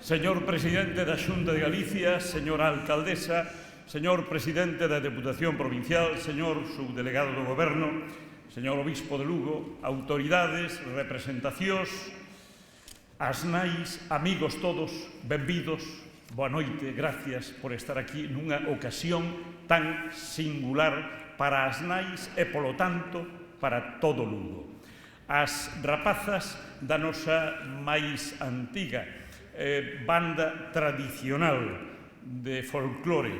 Señor Presidente da Xunta de Galicia, señora Alcaldesa, señor Presidente da Deputación Provincial, señor Subdelegado do Goberno, señor Obispo de Lugo, autoridades, representacións, as nais, amigos todos, benvidos, boa noite, gracias por estar aquí nunha ocasión tan singular para as nais e, polo tanto, para todo Lugo. As rapazas da nosa máis antiga banda tradicional de folclore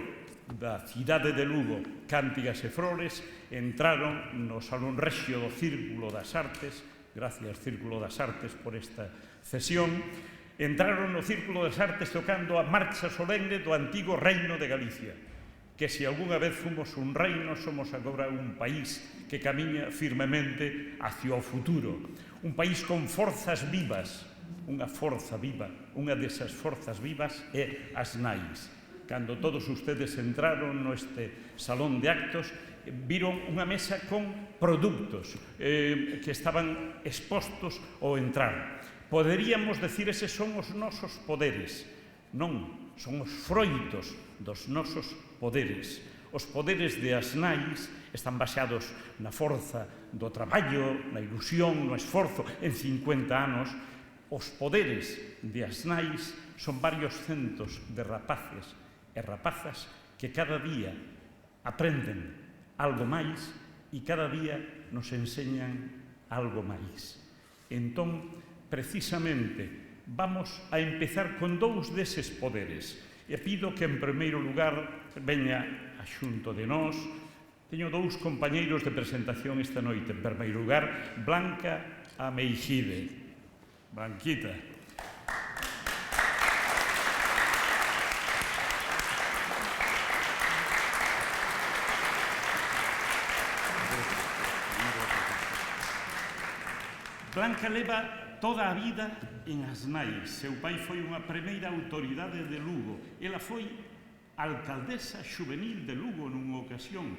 da cidade de Lugo, Cántigas e Flores, entraron no Salón Rexio do Círculo das Artes, gracias Círculo das Artes por esta cesión, entraron no Círculo das Artes tocando a marcha solemne do antigo Reino de Galicia, que se algunha vez fomos un reino, somos agora un país que camiña firmemente hacia o futuro, un país con forzas vivas, unha forza viva, unha desas forzas vivas é as nais. Cando todos ustedes entraron neste salón de actos, viron unha mesa con produtos que estaban expostos ao entrar. Poderíamos decir eses son os nosos poderes. Non, son os froitos dos nosos poderes. Os poderes de as nais están baseados na forza do traballo, na ilusión, no esforzo. En 50 anos, os poderes de as nais son varios centos de rapaces e rapazas que cada día aprenden algo máis e cada día nos enseñan algo máis. Entón, precisamente, vamos a empezar con dous deses poderes. E pido que, en primeiro lugar, veña a xunto de nós. Teño dous compañeiros de presentación esta noite. En primeiro lugar, Blanca Ameijide. Blanquita. Blanca leva toda a vida en as nais. Seu pai foi unha primeira autoridade de Lugo. Ela foi alcaldesa xuvenil de Lugo nunha ocasión.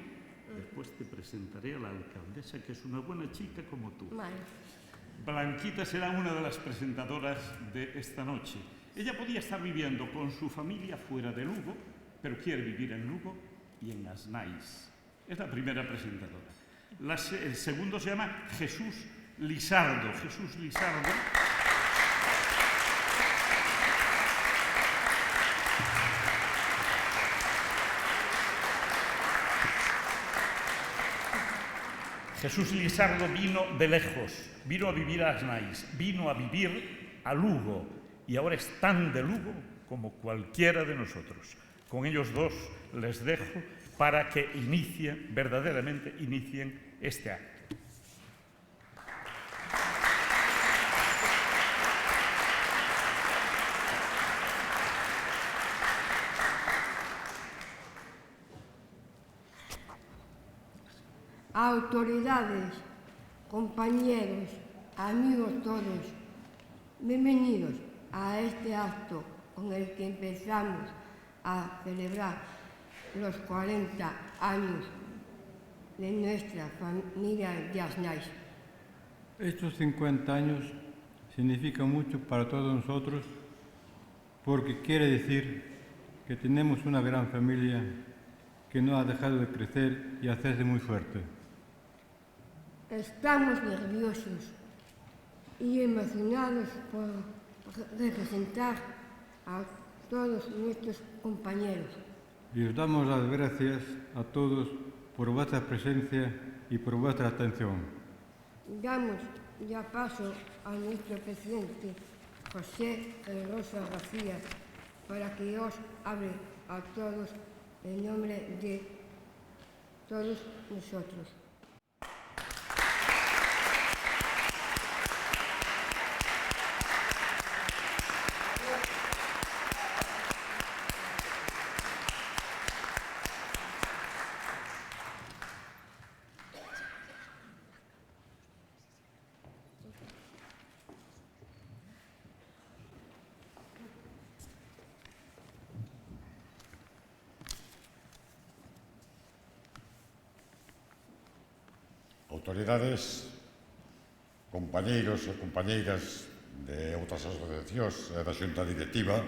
Despois te presentaré a la alcaldesa, que é unha buena chica como tú. Vale. Blanquita será una de las presentadoras de esta noche. Ella podía estar viviendo con su familia fuera de Lugo, pero quiere vivir en Lugo y en as nais. Es la primera presentadora. El segundo se llama Jesús Lisardo. Jesús Lisardo Jesús Lisardo vino de lejos, vino a vivir a as nais, vino a vivir a Lugo y ahora es tan de Lugo como cualquiera de nosotros. Con ellos dos les dejo para que verdaderamente inicien este acto. Autoridades, compañeros, amigos todos, bienvenidos a este acto con el que empezamos a celebrar los 40 años de nuestra familia de as nais. Estos 50 años significan mucho para todos nosotros porque quiere decir que tenemos una gran familia que no ha dejado de crecer y hacerse muy fuerte. Estamos nerviosos y emocionados por representar a todos nuestros compañeros. Y os damos las gracias a todos por vuestra presencia y por vuestra atención. Damos ya paso a nuestro presidente, José Rosa García, para que os hable a todos en nombre de todos nosotros. Autoridades, compañeiros e compañeiras de outras asociacións e da xunta directiva,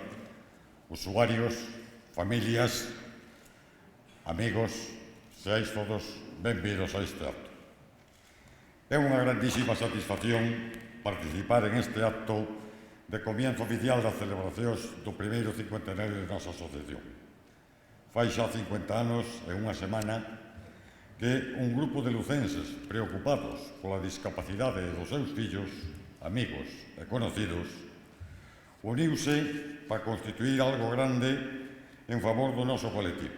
usuarios, familias, amigos, seáis todos benvidos a este acto. É unha grandísima satisfacción participar en este acto de comienzo oficial das celebracións do primeiro cincuentenario de nosa asociación. Fai xa 50 anos e unha semana que un grupo de lucenses preocupados pola discapacidade dos seus fillos, amigos e conocidos uniuse para constituir algo grande en favor do noso colectivo,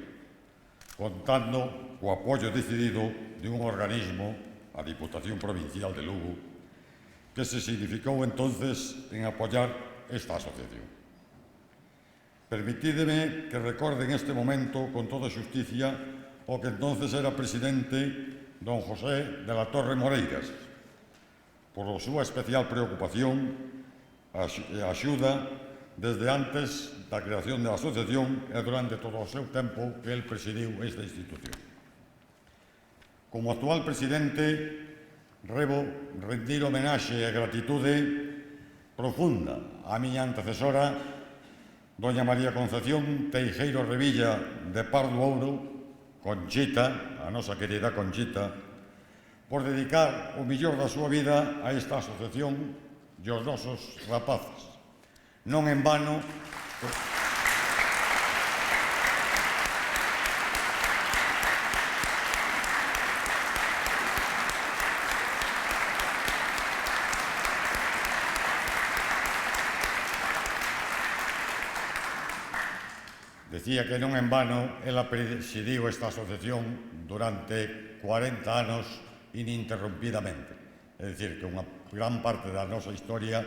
contando co apoio decidido de un organismo, a Diputación Provincial de Lugo, que se significou entonces en apoiar esta asociación. Permitídeme que recorde en este momento con toda xusticia o que entonces era presidente don José de la Torre Moreiras, por a súa especial preocupación e axuda desde antes da creación da asociación e durante todo o seu tempo que el presidiu esta institución. Como actual presidente, rebo rendir homenaxe e gratitude profunda á miña antecesora, doña María Concepción Teijeiro Revilla de Pardo Ouro, Conchita, a nosa querida Conchita, por dedicar o millor da súa vida a esta asociación e aos nosos rapaces. Non en vano, decía que non en vano ela presidiu esta asociación durante 40 anos ininterrumpidamente. É dicir, que unha gran parte da nosa historia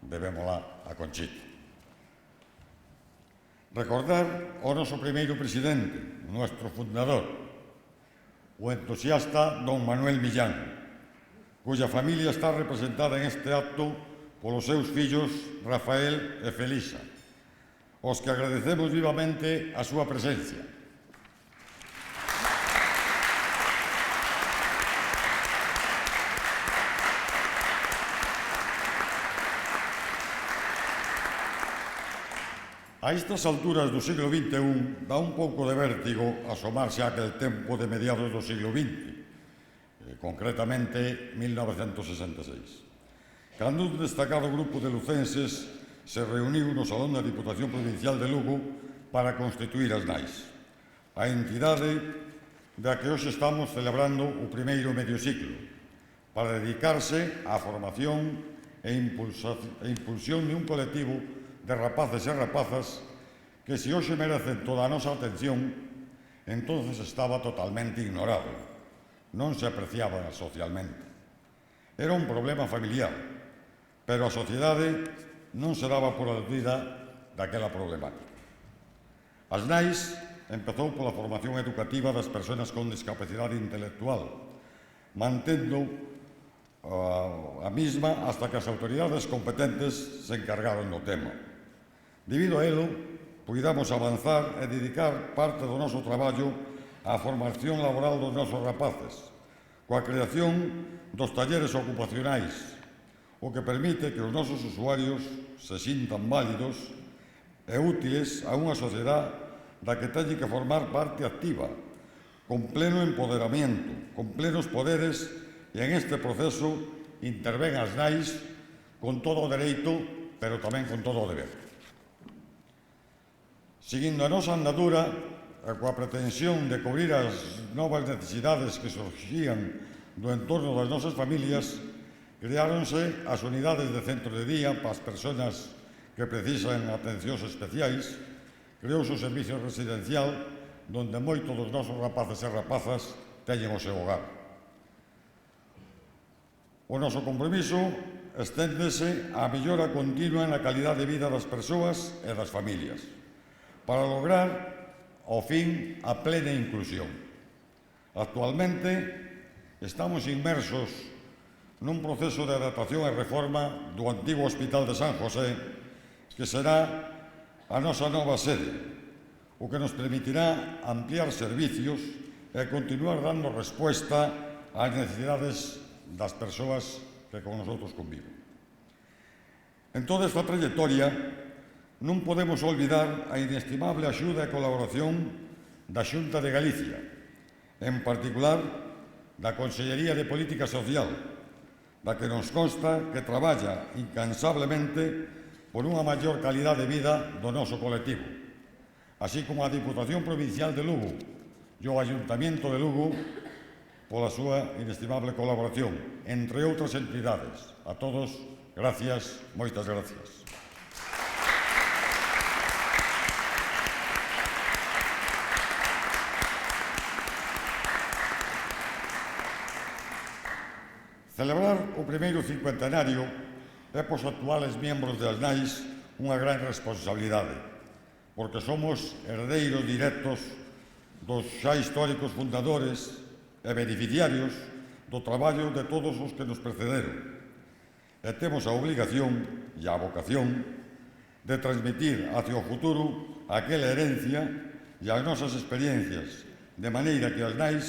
debémola a Conchita. Recordar ao noso primeiro presidente, nuestro fundador, o entusiasta don Manuel Millán, cuya familia está representada en este acto polos seus fillos Rafael e Felisa, os que agradecemos vivamente a súa presencia. A estas alturas do siglo XXI dá un pouco de vértigo asomarse a aquel tempo de mediados do siglo XX, concretamente 1966, cando un destacado grupo de lucenses se reuniu no Salón da Diputación Provincial de Lugo para constituir as NAIs, a entidade da que hoxe estamos celebrando o primeiro medio ciclo, para dedicarse á formación e impulsión de un colectivo de rapaces e rapazas que, se hoxe merecen toda a nosa atención, entonces estaba totalmente ignorado, non se apreciaba socialmente. Era un problema familiar, pero a sociedade non se daba por aludida daquela problemática. As NAIs empezou pola formación educativa das persoas con discapacidade intelectual, mantendo a mesma hasta que as autoridades competentes se encargaron do tema. Debido a elo, puidamos avanzar e dedicar parte do noso traballo á formación laboral dos nosos rapaces, coa creación dos talleres ocupacionais, o que permite que os nosos usuarios se sintan válidos e útiles a unha sociedade da que teñen que formar parte activa, con pleno empoderamento, con plenos poderes, e en este proceso interven as NAIs con todo o dereito, pero tamén con todo o deber. Seguindo a nosa andadura, e coa pretensión de cubrir as novas necesidades que surxían do entorno das nosas familias, creáronse as unidades de centro de día para as persoas que precisan atencións especiais, creouse o servicio residencial donde moitos dos nosos rapaces e rapazas teñen o seu hogar. O noso compromiso esténdese á mellora continua na calidade de vida das persoas e das familias, para lograr, ao fin, a plena inclusión. Actualmente, estamos inmersos nun proceso de adaptación e reforma do antigo Hospital de San José, que será a nosa nova sede, o que nos permitirá ampliar servicios e continuar dando resposta ás necesidades das persoas que con nosotros conviven. En toda esta trayectoria non podemos olvidar a inestimable axuda e colaboración da Xunta de Galicia, en particular da Consellería de Política Social, da que nos consta que traballa incansablemente por unha maior calidade de vida do noso colectivo, así como a Diputación Provincial de Lugo e o Ayuntamiento de Lugo pola súa inestimable colaboración, entre outras entidades. A todos, gracias, moitas gracias. Celebrar o primeiro cincuentenario é pos actuales membros das NAIS unha gran responsabilidade, porque somos herdeiros directos dos xa históricos fundadores e beneficiarios do traballo de todos os que nos precederon. E temos a obligación e a vocación de transmitir hacia o futuro aquela herencia e as nosas experiencias, de maneira que as NAIS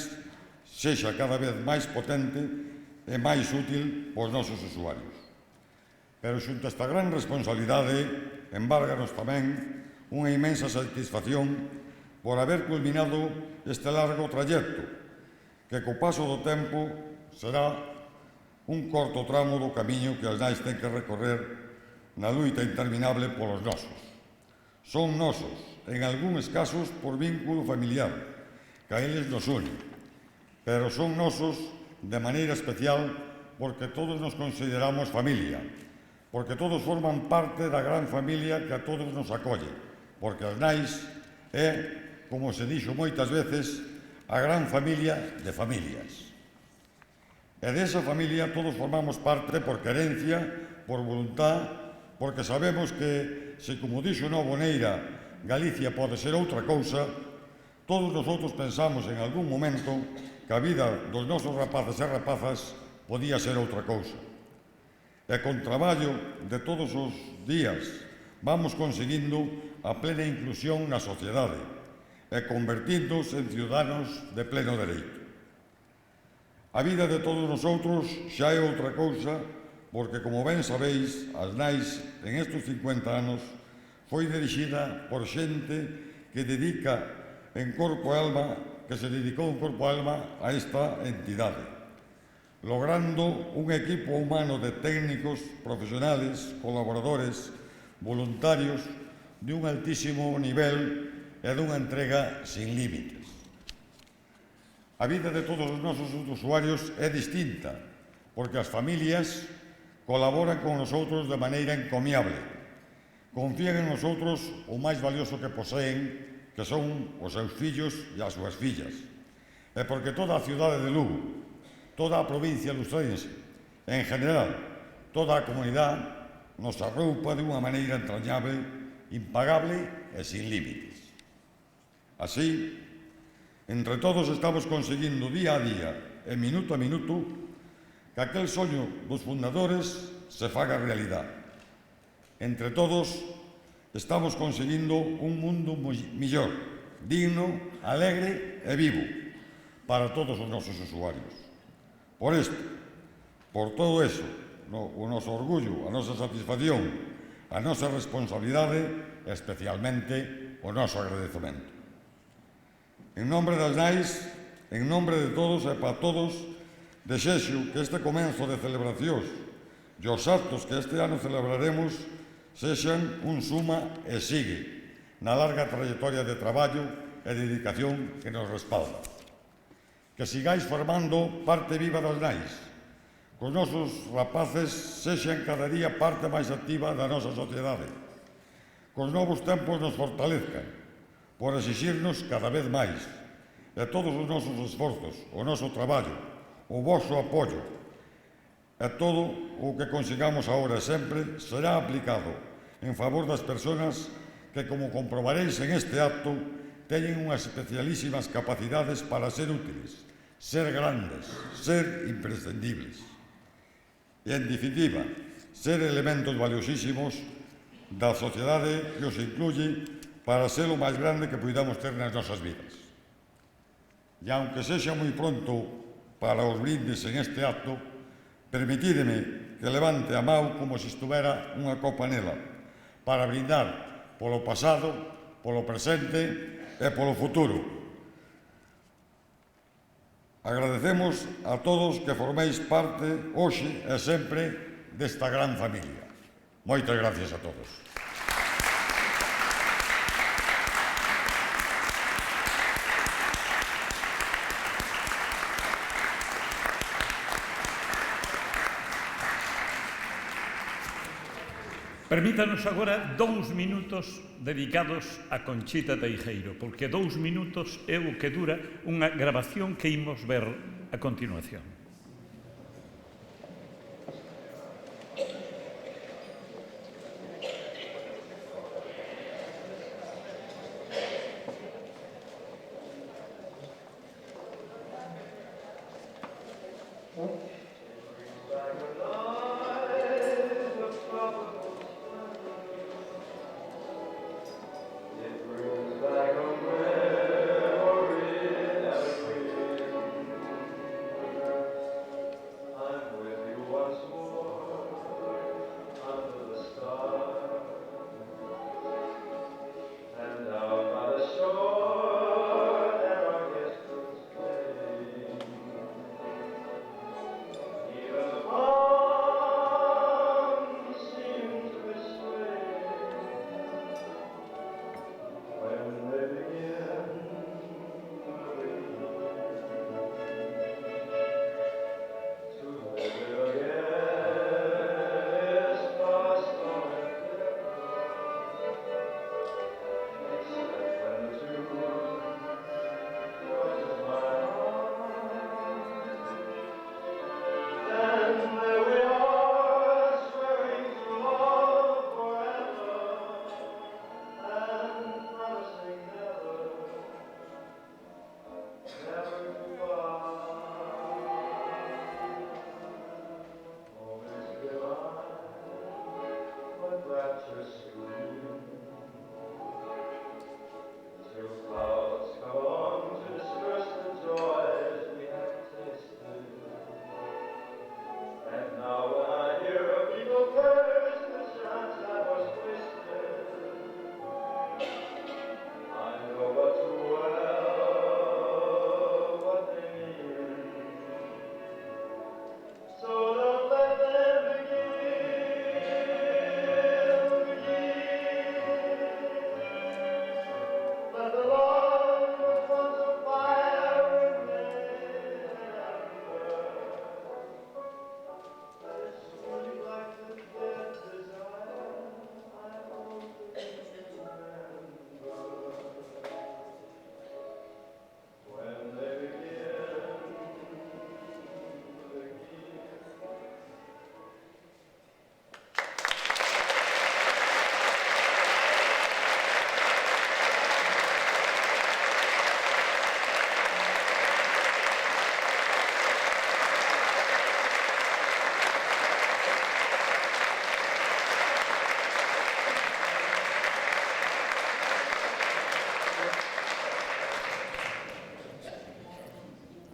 sexa cada vez máis potente e máis útil aos nosos usuarios. Pero xunto a esta gran responsabilidade, embárganos tamén unha inmensa satisfacción por haber culminado este largo trayecto, que co paso do tempo será un corto tramo do camiño que as NAIS ten que recorrer na luita interminable polos nosos. Son nosos, en algúns casos por vínculo familiar, que a eles nos une, pero son nosos de maneira especial porque todos nos consideramos familia, porque todos forman parte da gran familia que a todos nos acolle, porque as NAIS é, como se dixo moitas veces, a gran familia de familias. E desa familia todos formamos parte por querencia, por voluntad, porque sabemos que, se como dixo Novo Neira, Galicia pode ser outra cousa, todos nosotros pensamos en algún momento que a vida dos nosos rapaces e rapazas podía ser outra cousa. E con traballo de todos os días vamos conseguindo a plena inclusión na sociedade e convertirnos en ciudadanos de pleno dereito. A vida de todos nosotros xa é outra cousa porque, como ben sabéis, as NAIS en estes 50 anos foi dirixida por xente que dedica en corpo e alma, que se dedicou en corpo e alma a esta entidade, logrando un equipo humano de técnicos, profesionales, colaboradores, voluntarios, de un altísimo nivel e dunha entrega sin límites. A vida de todos os nosos usuarios é distinta, porque as familias colaboran con nosotros de maneira encomiable, confían en nosotros o máis valioso que poseen, que son os seus fillos e as súas fillas. E porque toda a cidade de Lugo, toda a provincia lustrense, en general, toda a comunidade, nos arroupa de unha maneira entrañable, impagable e sin límites. Así, entre todos estamos conseguindo día a día e minuto a minuto que aquel soño dos fundadores se faga realidade. Entre todos estamos conseguindo un mundo mellor, digno, alegre e vivo para todos os nosos usuarios. Por isto, por todo eso, o noso orgullo, a nosa satisfacción, a nosa responsabilidade e especialmente o noso agradecemento. En nombre das NAIS, en nombre de todos e para todos, desexo que este comenzo de celebracións e os actos que este ano celebraremos sexan un suma e sigue na larga trayectoria de traballo e dedicación que nos respalda. Que sigáis formando parte viva das NAIS, que os nosos rapaces sexan cada día parte máis activa da nosa sociedade, que os novos tempos nos fortalezcan, por exixirnos cada vez máis, e todos os nosos esforzos, o noso traballo, o vosso apoio, e todo o que consigamos agora sempre será aplicado en favor das persoas que, como comprobaréis en este acto, teñen unhas especialísimas capacidades para ser útiles, ser grandes, ser imprescindibles. E, en definitiva, ser elementos valiosísimos da sociedade que os incluye para ser o máis grande que podamos ter nas nosas vidas. E, aunque sexa moi pronto para os brindes en este acto, Permitídeme que levante a mau como se estuvera unha copa nela, para brindar polo pasado, polo presente e polo futuro. Agradecemos a todos que forméis parte hoxe e sempre desta gran familia. Moitas gracias a todos. Permítanos agora 2 minutos dedicados a Conchita Teijeiro, porque 2 minutos é o que dura unha grabación que imos ver a continuación.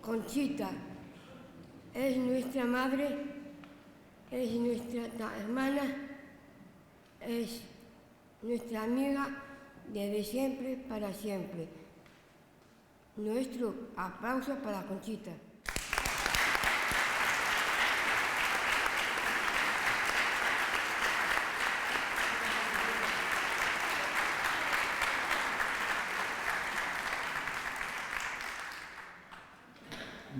Conchita es nuestra madre, es nuestra hermana, es nuestra amiga desde siempre para siempre. Nuestro aplauso para Conchita.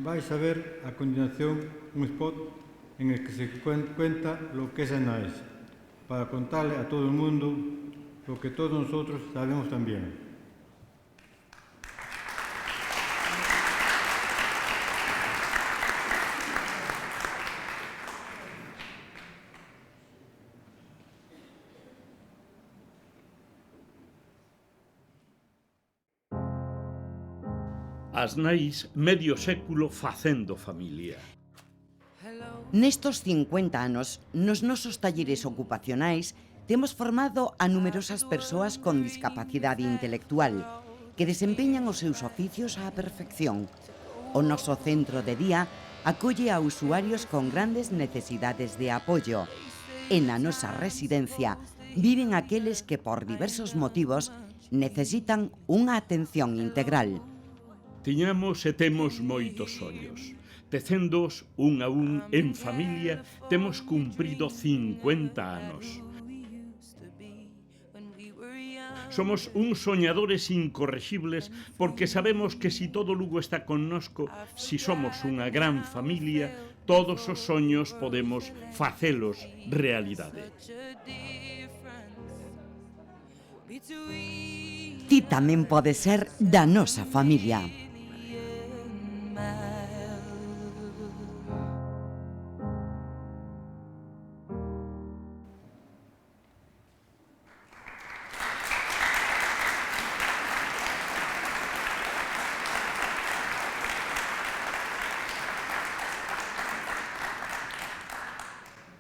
Vais a ver a continuación un spot en el que se cuenta lo que es Anaes, para contarle a todo el mundo lo que todos nosotros sabemos también. As nais medio século facendo familia. Nestos 50 anos, nos nosos talleres ocupacionais, temos formado a numerosas persoas con discapacidade intelectual que desempeñan os seus oficios á perfección. O noso centro de día acolle a usuarios con grandes necesidades de apoio. E na nosa residencia viven aqueles que por diversos motivos necesitan unha atención integral. Tiñamos e temos moitos soños. Tecendos un a un en familia, temos cumprido 50 anos. Somos uns soñadores incorrexibles porque sabemos que si todo Lugo está connosco, si somos unha gran familia, todos os soños podemos facelos realidade. Ti tamén podes ser da nosa familia.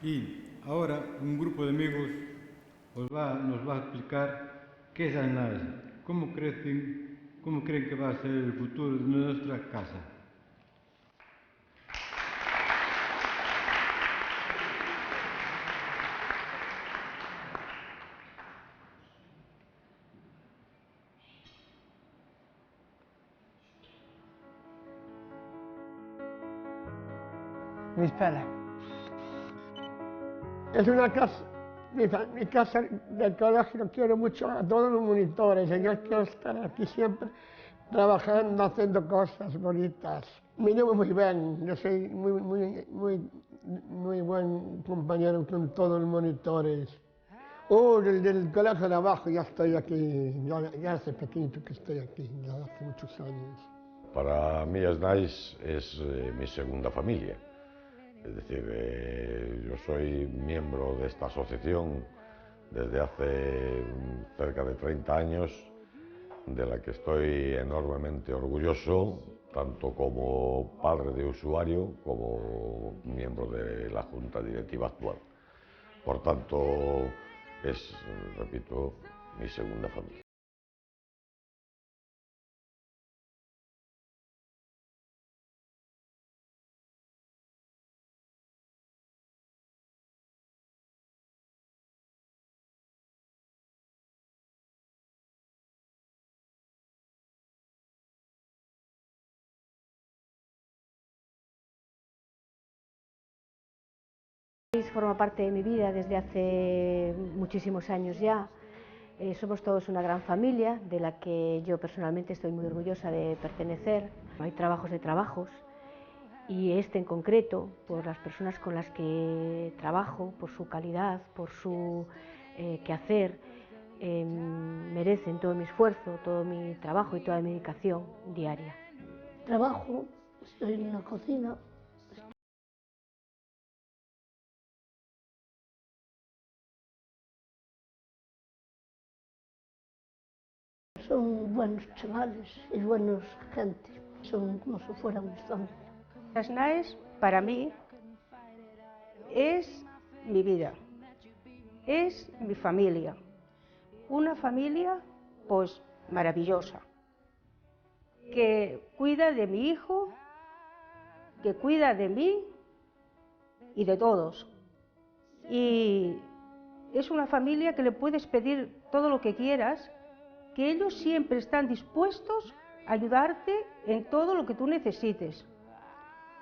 Y ahora un grupo de amigos nos va a explicar qué es ASNAES, cómo creen que va a ser el futuro de nuestra casa. Mi escuela. Es una casa, mi casa del colegio, quiero mucho a todos los monitores, yo quiero estar aquí siempre trabajando, haciendo cosas bonitas. Me llevo muy bien, yo soy muy buen compañero con todos los monitores. Del colegio de abajo ya estoy aquí, ya hace pequeñito que estoy aquí, ya hace muchos años. Para mí ASNAES es mi segunda familia. Es decir, yo soy miembro de esta asociación desde hace cerca de 30 años, de la que estoy enormemente orgulloso, tanto como padre de usuario como miembro de la Junta Directiva actual. Por tanto, es, repito, mi segunda familia. Forma parte de mi vida desde hace muchísimos años ya. Somos todos una gran familia de la que yo personalmente estoy muy orgullosa de pertenecer. Hay trabajos de trabajos y este en concreto, por las personas con las que trabajo, por su calidad, por su quehacer, merecen todo mi esfuerzo, todo mi trabajo y toda mi dedicación diaria. Trabajo, estoy en la cocina. Son buenos chavales y buenos gente, son como si fueran mis familia. ASNAES para mí es mi vida, es mi familia, una familia pues maravillosa, que cuida de mi hijo, que cuida de mí y de todos. Y es una familia que le puedes pedir todo lo que quieras, que ellos siempre están dispuestos a ayudarte en todo lo que tú necesites.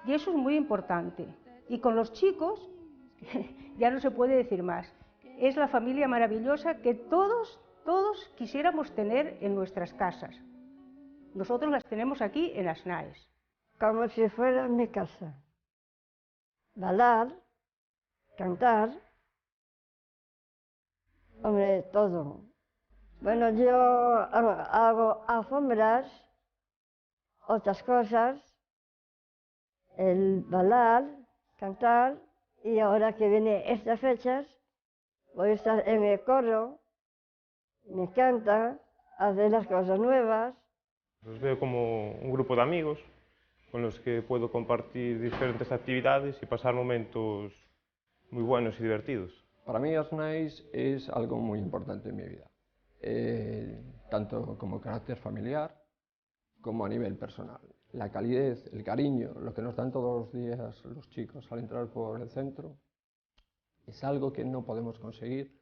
Y eso es muy importante. Y con los chicos, ya no se puede decir más. Es la familia maravillosa que todos quisiéramos tener en nuestras casas. Nosotros las tenemos aquí en ASNAES. Como si fuera mi casa. Bailar, cantar, hombre, todo. Bueno, yo hago alfombras, otras cosas, el bailar, cantar, y ahora que viene estas fechas, voy a estar en el coro, me encanta hacer las cosas nuevas. Los veo como un grupo de amigos con los que puedo compartir diferentes actividades y pasar momentos muy buenos y divertidos. Para mí ASNAES es algo muy importante en mi vida. Tanto como carácter familiar como a nivel personal. La calidez, el cariño, lo que nos dan todos los días los chicos al entrar por el centro, es algo que no podemos conseguir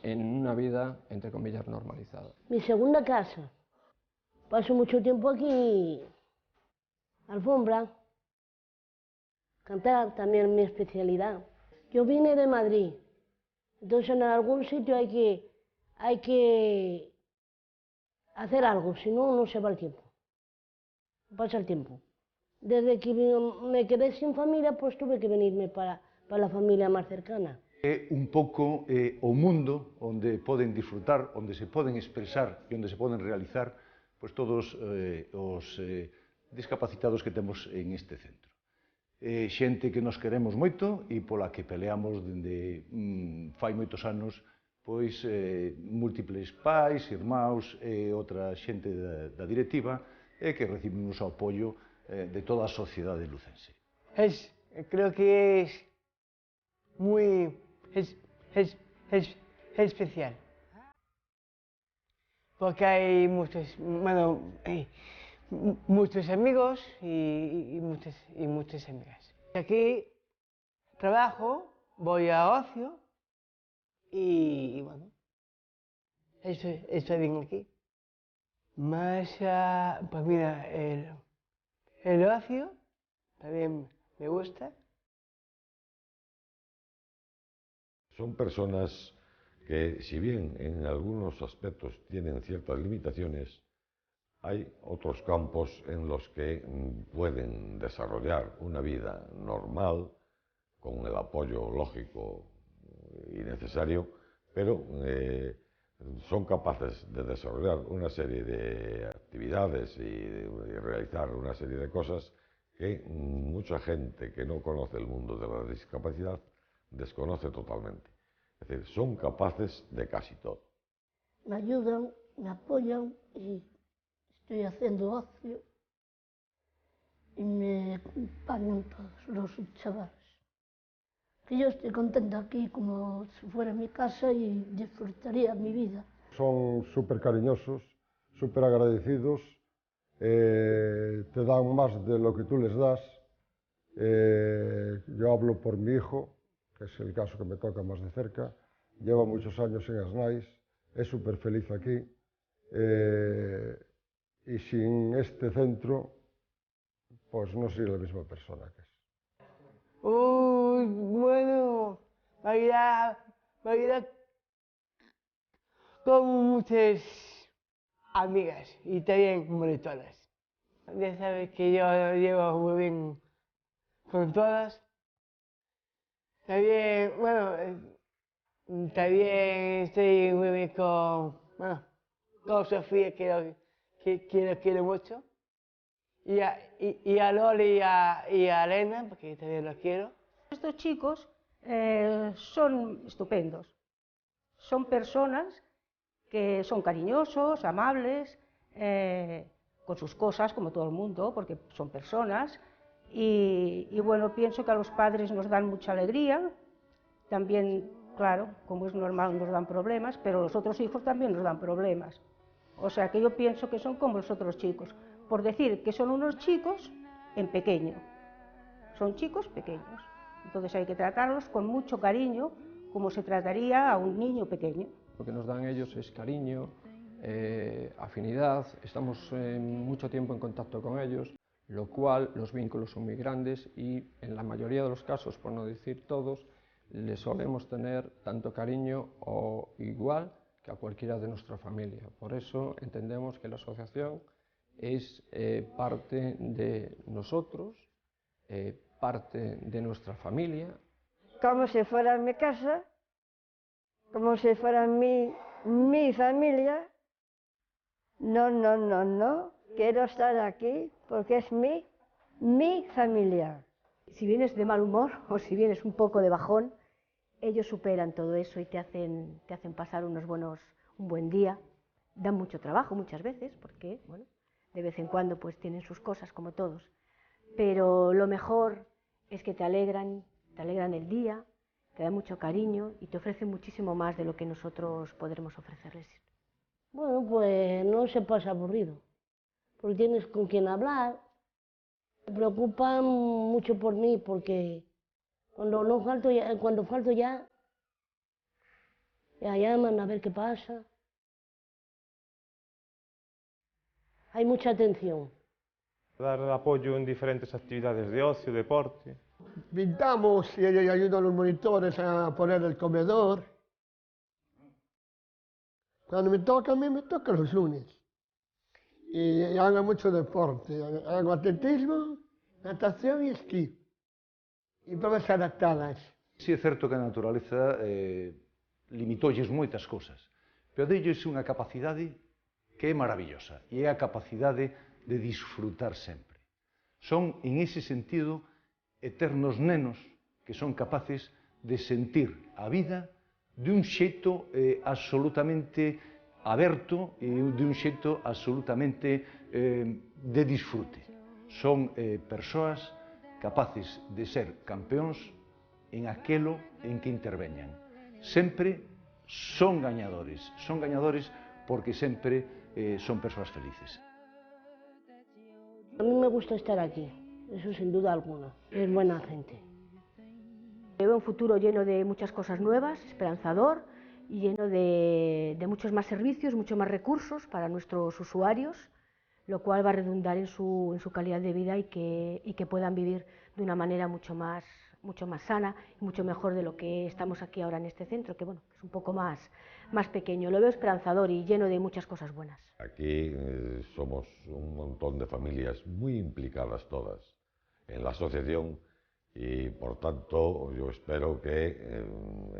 en una vida, entre comillas, normalizada. Mi segunda casa. Paso mucho tiempo aquí, alfombra, cantar, también mi especialidad. Yo vine de Madrid, entonces en algún sitio hay que hacer algo, si no, no se va el tiempo. Pasa el tiempo. Desde que me quedé sin familia, pues tuve que venirme para la familia máis cercana. É un pouco o mundo onde poden disfrutar, onde se poden expresar e onde se poden realizar pois, todos os discapacitados que temos en este centro. Xente que nos queremos moito e pola que peleamos dende fai moitos anos pois múltiples pais, irmãos e outra xente da directiva e que recibimos o apoio de toda a sociedade lucense. Creo que es muy especial, porque hay muchos amigos y muchas amigas. Aquí trabajo, voy a ocio y bueno, estoy bien aquí. Más, pues mira, el ocio también me gusta. Son personas que, si bien en algunos aspectos tienen ciertas limitaciones, hay otros campos en los que pueden desarrollar una vida normal, con el apoyo lógico y necesario, pero son capaces de desarrollar una serie de actividades y de realizar una serie de cosas que mucha gente que no conoce el mundo de la discapacidad desconoce totalmente. Es decir, son capaces de casi todo. Me ayudan, me apoyan y estoy haciendo ocio y me acompañan todos los chavales. Que yo estoy contenta aquí como si fuera mi casa y disfrutaría mi vida. Son súper cariñosos, súper agradecidos, te dan más de lo que tú les das. Yo hablo por mi hijo, que es el caso que me toca más de cerca, lleva muchos años en Asnais, es súper feliz aquí y sin este centro pues no sería la misma persona que es. Bueno, Navidad con muchas amigas y también monitoras. Ya sabes que yo llevo muy bien con todas. También, bueno, también estoy muy bien con Sofía, que quiero mucho. Y a Loli y a Elena, porque también los quiero. Estos chicos son estupendos. Son personas que son cariñosos, amables, con sus cosas, como todo el mundo, porque son personas. Y bueno, pienso que a los padres nos dan mucha alegría. También, claro, como es normal, nos dan problemas, pero los otros hijos también nos dan problemas. O sea que yo pienso que son como los otros chicos. Por decir que son unos chicos en pequeño. Son chicos pequeños. Entonces hay que tratarlos con mucho cariño, como se trataría a un niño pequeño. Lo que nos dan ellos es cariño, afinidad, estamos mucho tiempo en contacto con ellos, lo cual los vínculos son muy grandes y en la mayoría de los casos, por no decir todos, les solemos tener tanto cariño o igual que a cualquiera de nuestra familia. Por eso entendemos que la asociación es parte de nosotros, parte de nuestra familia. Como si fuera mi casa, como si fuera mi familia. No, quiero estar aquí porque es mi familia. Si vienes de mal humor o si vienes un poco de bajón, ellos superan todo eso y te hacen pasar un buen día. Dan mucho trabajo muchas veces porque, bueno, de vez en cuando pues tienen sus cosas como todos, pero lo mejor es que te alegran el día, te dan mucho cariño y te ofrecen muchísimo más de lo que nosotros podremos ofrecerles. Bueno, pues no se pasa aburrido, porque tienes con quien hablar, Me preocupan mucho por mí porque cuando falto ya llaman a ver qué pasa. Hay mucha atención. Dar apoyo en diferentes actividades de ocio, deporte. Pintamos y ayudo a los monitores a poner el comedor. Cuando me toca, a mí me toca los lunes. Y hago mucho deporte. Hago atletismo, natación y esquí. Y pruebas adaptadas. Si é certo que a naturaleza limitolles moitas cousas, pero delles unha capacidade que é maravillosa e é a capacidade de disfrutar sempre. Son, en ese sentido, eternos nenos que son capaces de sentir a vida de un xeito absolutamente aberto e de un xeito absolutamente de disfrute. Son persoas capaces de ser campeóns en aquelo en que interveñan. Sempre son gañadores porque sempre son persoas felices. A mí me gusta estar aquí, eso sin duda alguna, es buena gente. Veo un futuro lleno de muchas cosas nuevas, esperanzador, y lleno de muchos más servicios, muchos más recursos para nuestros usuarios, lo cual va a redundar en su calidad de vida y que puedan vivir de una manera mucho más sana y mucho mejor de lo que estamos aquí ahora en este centro, que bueno, es un poco más pequeño. Lo veo esperanzador y lleno de muchas cosas buenas. Aquí somos un montón de familias muy implicadas todas en la asociación y por tanto yo espero que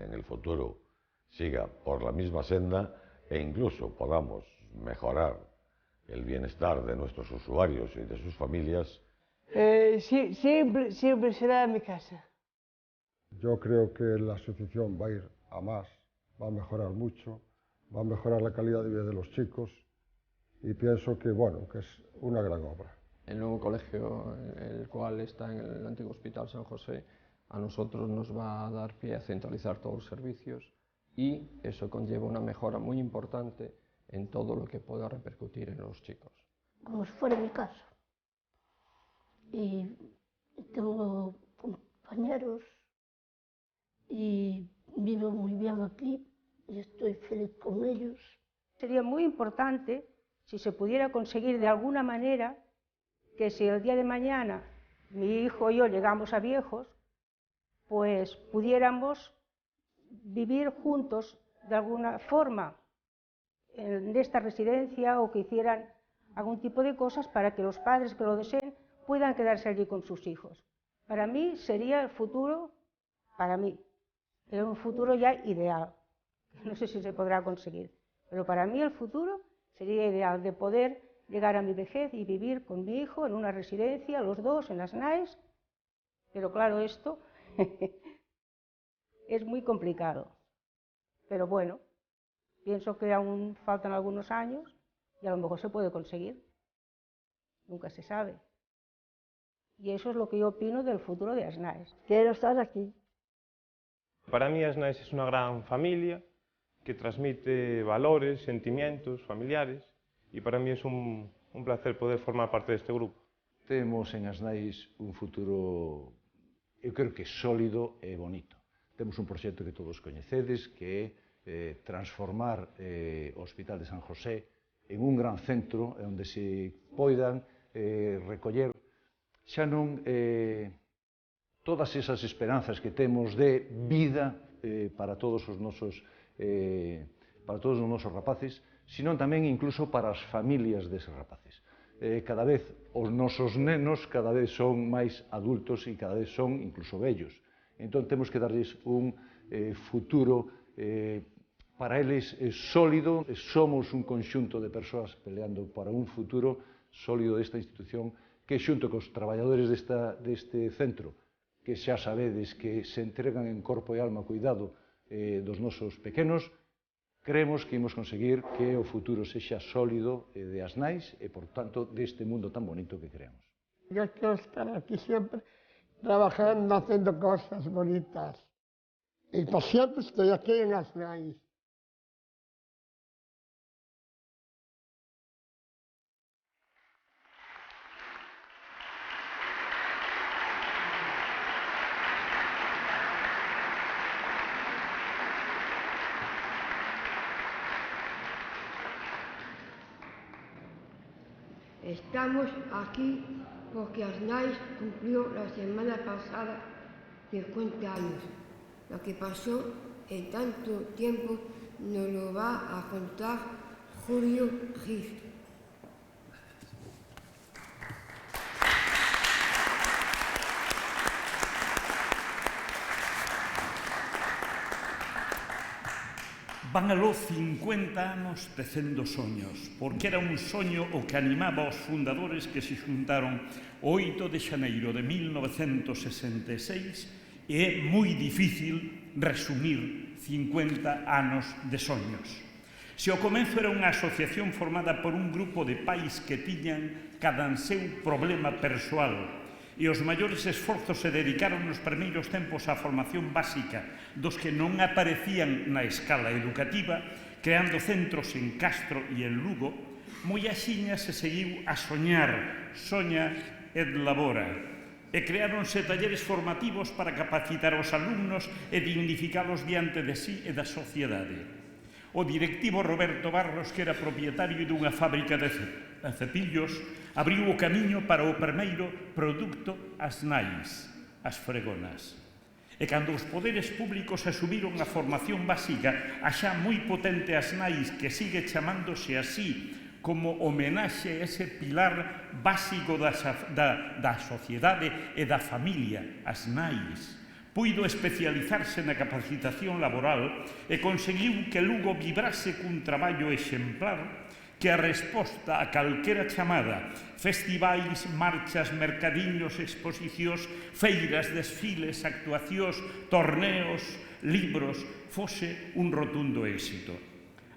en el futuro siga por la misma senda e incluso podamos mejorar el bienestar de nuestros usuarios y de sus familias. Siempre será mi casa. Yo creo que la asociación va a ir a más, va a mejorar mucho, va a mejorar la calidad de vida de los chicos y pienso que, bueno, que es una gran obra. El nuevo colegio, el cual está en el antiguo Hospital San José, a nosotros nos va a dar pie a centralizar todos los servicios y eso conlleva una mejora muy importante en todo lo que pueda repercutir en los chicos. Como si fuera mi casa. Y tengo compañeros y vivo muy bien aquí y estoy feliz con ellos. Sería muy importante si se pudiera conseguir de alguna manera que si el día de mañana mi hijo y yo llegamos a viejos, pues pudiéramos vivir juntos de alguna forma en esta residencia o que hicieran algún tipo de cosas para que los padres que lo deseen puedan quedarse allí con sus hijos. Para mí sería el futuro, para mí, es un futuro ya ideal. No sé si se podrá conseguir, pero para mí el futuro sería ideal de poder llegar a mi vejez y vivir con mi hijo en una residencia, los dos en las NAES, pero claro, esto es muy complicado. Pero bueno, pienso que aún faltan algunos años y a lo mejor se puede conseguir. Nunca se sabe. Y eso es lo que yo opino del futuro de ASNAES. Quiero estar aquí. Para mí ASNAES es una gran familia que transmite valores, sentimientos familiares y para mí es un placer poder formar parte de este grupo. Temos en ASNAES un futuro, eu creo que sólido e bonito. Temos un proxecto que todos coñecedes, que é transformar o Hospital de San José en un gran centro onde se poidan recoller xa non todas esas esperanzas que temos de vida para todos os nosos rapaces, sino tamén incluso para as familias deses rapaces. Cada vez os nosos nenos cada vez son máis adultos e cada vez son incluso vellos. Entón temos que darles un futuro para eles sólido. Somos un conxunto de persoas peleando para un futuro sólido desta institución que xunto cos traballadores deste centro, que xa sabedes que se entregan en corpo e alma cuidado dos nosos pequenos, creemos que imos conseguir que o futuro sexa sólido de ASNAES e, por tanto, deste mundo tan bonito que creamos. Yo quiero estar aquí siempre trabajando, haciendo cosas bonitas. Y por siempre estoy aquí en ASNAES. Estamos aquí porque Asnais cumplió la semana pasada 50 años. Lo que pasó en tanto tiempo nos lo va a contar Julio Gil. Van aló 50 anos tecendo soños, porque era un soño o que animaba aos fundadores que se xuntaron o 8 de xaneiro de 1966 e é moi difícil resumir 50 anos de soños. Se ao comenzo era unha asociación formada por un grupo de pais que tiñan cada seu problema persoal e os maiores esforzos se dedicaron nos primeiros tempos á formación básica dos que non aparecían na escala educativa, creando centros en Castro e en Lugo, moi axiña se seguiu a soñar, soña et labora, e creáronse talleres formativos para capacitar os alumnos e dignificalos diante de sí e da sociedade. O directivo Roberto Barros, que era propietario dunha fábrica de cepillos, abriu o camiño para o primeiro produto Asnais, as fregonas. E cando os poderes públicos asumiron a formación básica, a xa moi potente Asnais, que sigue chamándose así, como homenaxe a ese pilar básico da sociedade e da familia, Asnais, puido especializarse na capacitación laboral e conseguiu que Lugo vibrase cun traballo exemplar que a resposta a calquera chamada, festivais, marchas, mercadiños, exposicións, feiras, desfiles, actuacións, torneos, libros, fose un rotundo éxito.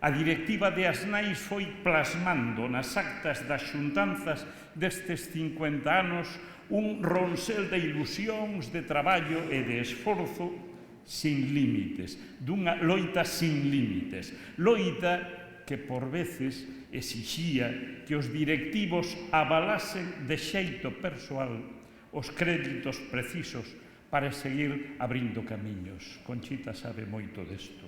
A directiva de Asnais foi plasmando nas actas das xuntanzas destes 50 anos un ronsel de ilusións, de traballo e de esforzo sin límites, dunha loita sin límites, loita que por veces exixía que os directivos avalasen de xeito persoal os créditos precisos para seguir abrindo camiños. Conchita sabe moito desto.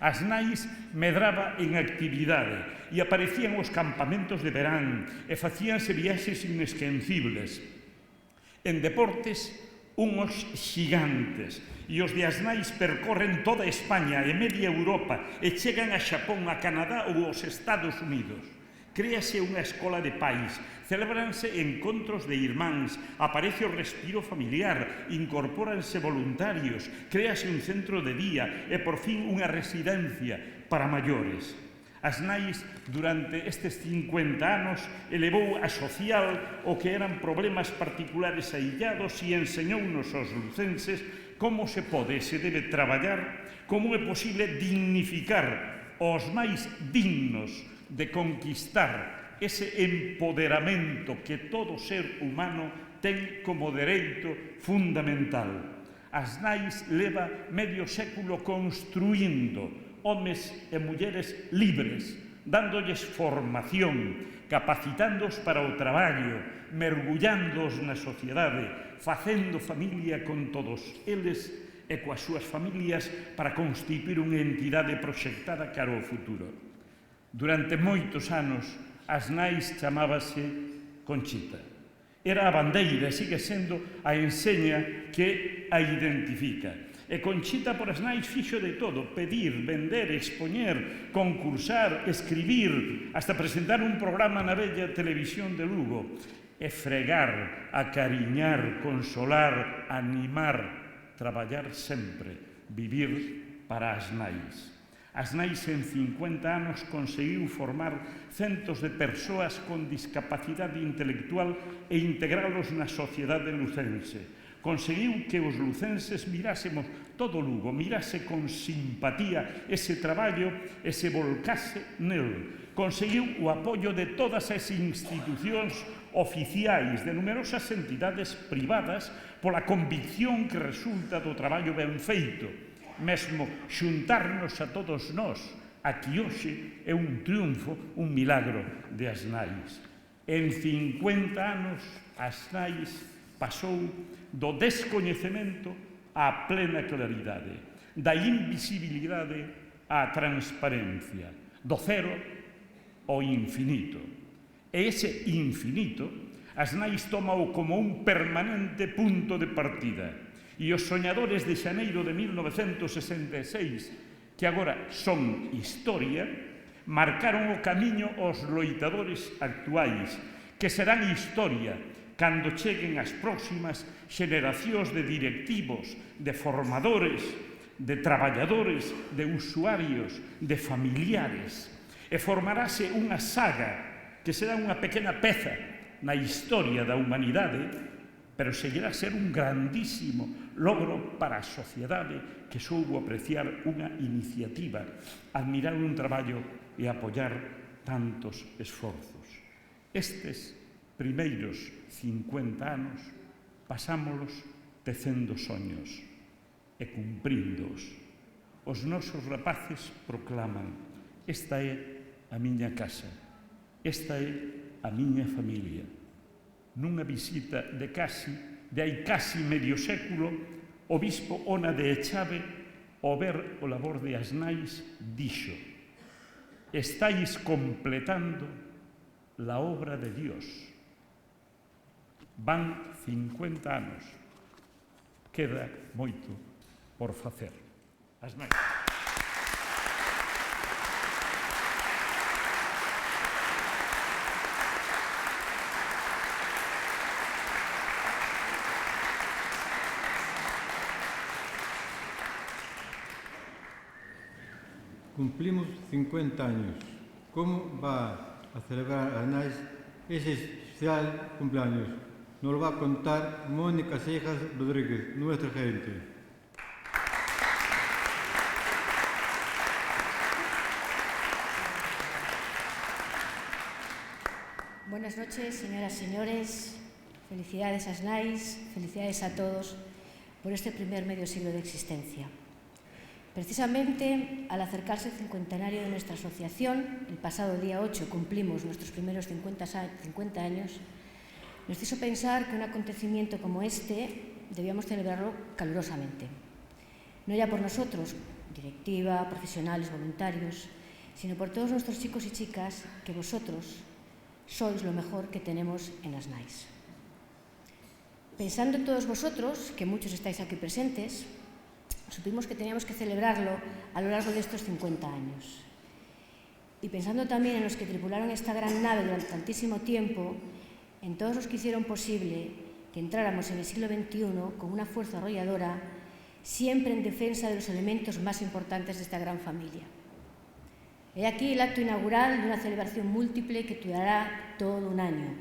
Asnais medraba en actividade e aparecían os campamentos de verán e facíanse viaxes inesquecibles. En deportes, unhos xigantes, e os de Asnais percorren toda España e media Europa e chegan a Xapón, a Canadá ou aos Estados Unidos. Créase unha escola de pais, celebranse encontros de irmáns, aparece o respiro familiar, incorpóranse voluntarios, créase un centro de día e, por fin, unha residencia para maiores. Asnais, durante estes 50 anos, elevou a social o que eran problemas particulares aillados e enseñounos aos lucenses como se pode e se debe traballar, como é posible dignificar os máis dignos de conquistar ese empoderamento que todo ser humano ten como dereito fundamental. Asnais leva medio século construindo homes e mulleres libres, dándolles formación, capacitándoos para o traballo, mergullándoos na sociedade, facendo familia con todos eles e coas súas familias para constituir unha entidade proxectada cara ao futuro. Durante moitos anos, Asnais chamábase Conchita. Era a bandeira e sigue sendo a enseña que a identifica. E Conchita por Asnais fixo de todo, pedir, vender, expoñer, concursar, escribir, hasta presentar un programa na bella televisión de Lugo, e fregar, acariñar, consolar, animar, traballar sempre, vivir para Asnais. Asnais en 50 anos conseguiu formar centos de persoas con discapacidade intelectual e integralos na sociedade lucense. Conseguiu que os lucenses mirásemos todo Lugo, mirase con simpatía ese traballo e se volcase nel. Conseguiu o apoio de todas as institucións oficiais, de numerosas entidades privadas, pola convicción que resulta do traballo ben feito. Mesmo xuntarnos a todos nós, aquí hoxe é un triunfo, un milagro de Asnais. En 50 anos, Asnais pasou do descoñecemento á plena claridade, da invisibilidade á transparencia, do cero ao infinito. E ese infinito, as nais tómao como un permanente punto de partida. E os soñadores de xaneiro de 1966, que agora son historia, marcaron o camiño aos loitadores actuais, que serán historia cando cheguen as próximas xeneracións de directivos, de formadores, de traballadores, de usuarios, de familiares. E formarase unha saga que será unha pequena peza na historia da humanidade, pero seguirá a ser un grandísimo logro para a sociedade que soubo apreciar unha iniciativa, admirar un traballo e apoiar tantos esforzos. Estes primeiros 50 anos pasámolos tecendo soños e cumpríndoos. Os nosos rapaces proclaman: esta é a miña casa, esta é a miña familia. Nunha visita de hai casi medio século, o bispo Ona de Echave, ao ver o labor de as nais, dixo: estáis completando la obra de Dios. Van 50 anos. Queda moito por facer. As nais. Cumplimos 50 años. ¿Cómo va a celebrar a Nais ese especial cumpleaños? Nos lo va a contar Mónica Seijas Rodríguez, nuestra gerente. Buenas noches, señoras y señores. Felicidades a SNAIS, felicidades a todos por este primer medio siglo de existencia. Precisamente al acercarse el cincuentenario de nuestra asociación, el pasado día 8 cumplimos nuestros primeros 50 años, nos hizo pensar que un acontecimiento como este debíamos celebrarlo calurosamente. No ya por nosotros, directiva, profesionales, voluntarios, sino por todos nuestros chicos y chicas, que vosotros sois lo mejor que tenemos en las NAIS. Pensando en todos vosotros, que muchos estáis aquí presentes, supimos que teníamos que celebrarlo a lo largo de estos 50 años. Y pensando también en los que tripularon esta gran nave durante tantísimo tiempo, en todos los que hicieron posible que entráramos en el siglo XXI con una fuerza arrolladora, siempre en defensa de los elementos más importantes de esta gran familia. He aquí el acto inaugural de una celebración múltiple que durará todo un año,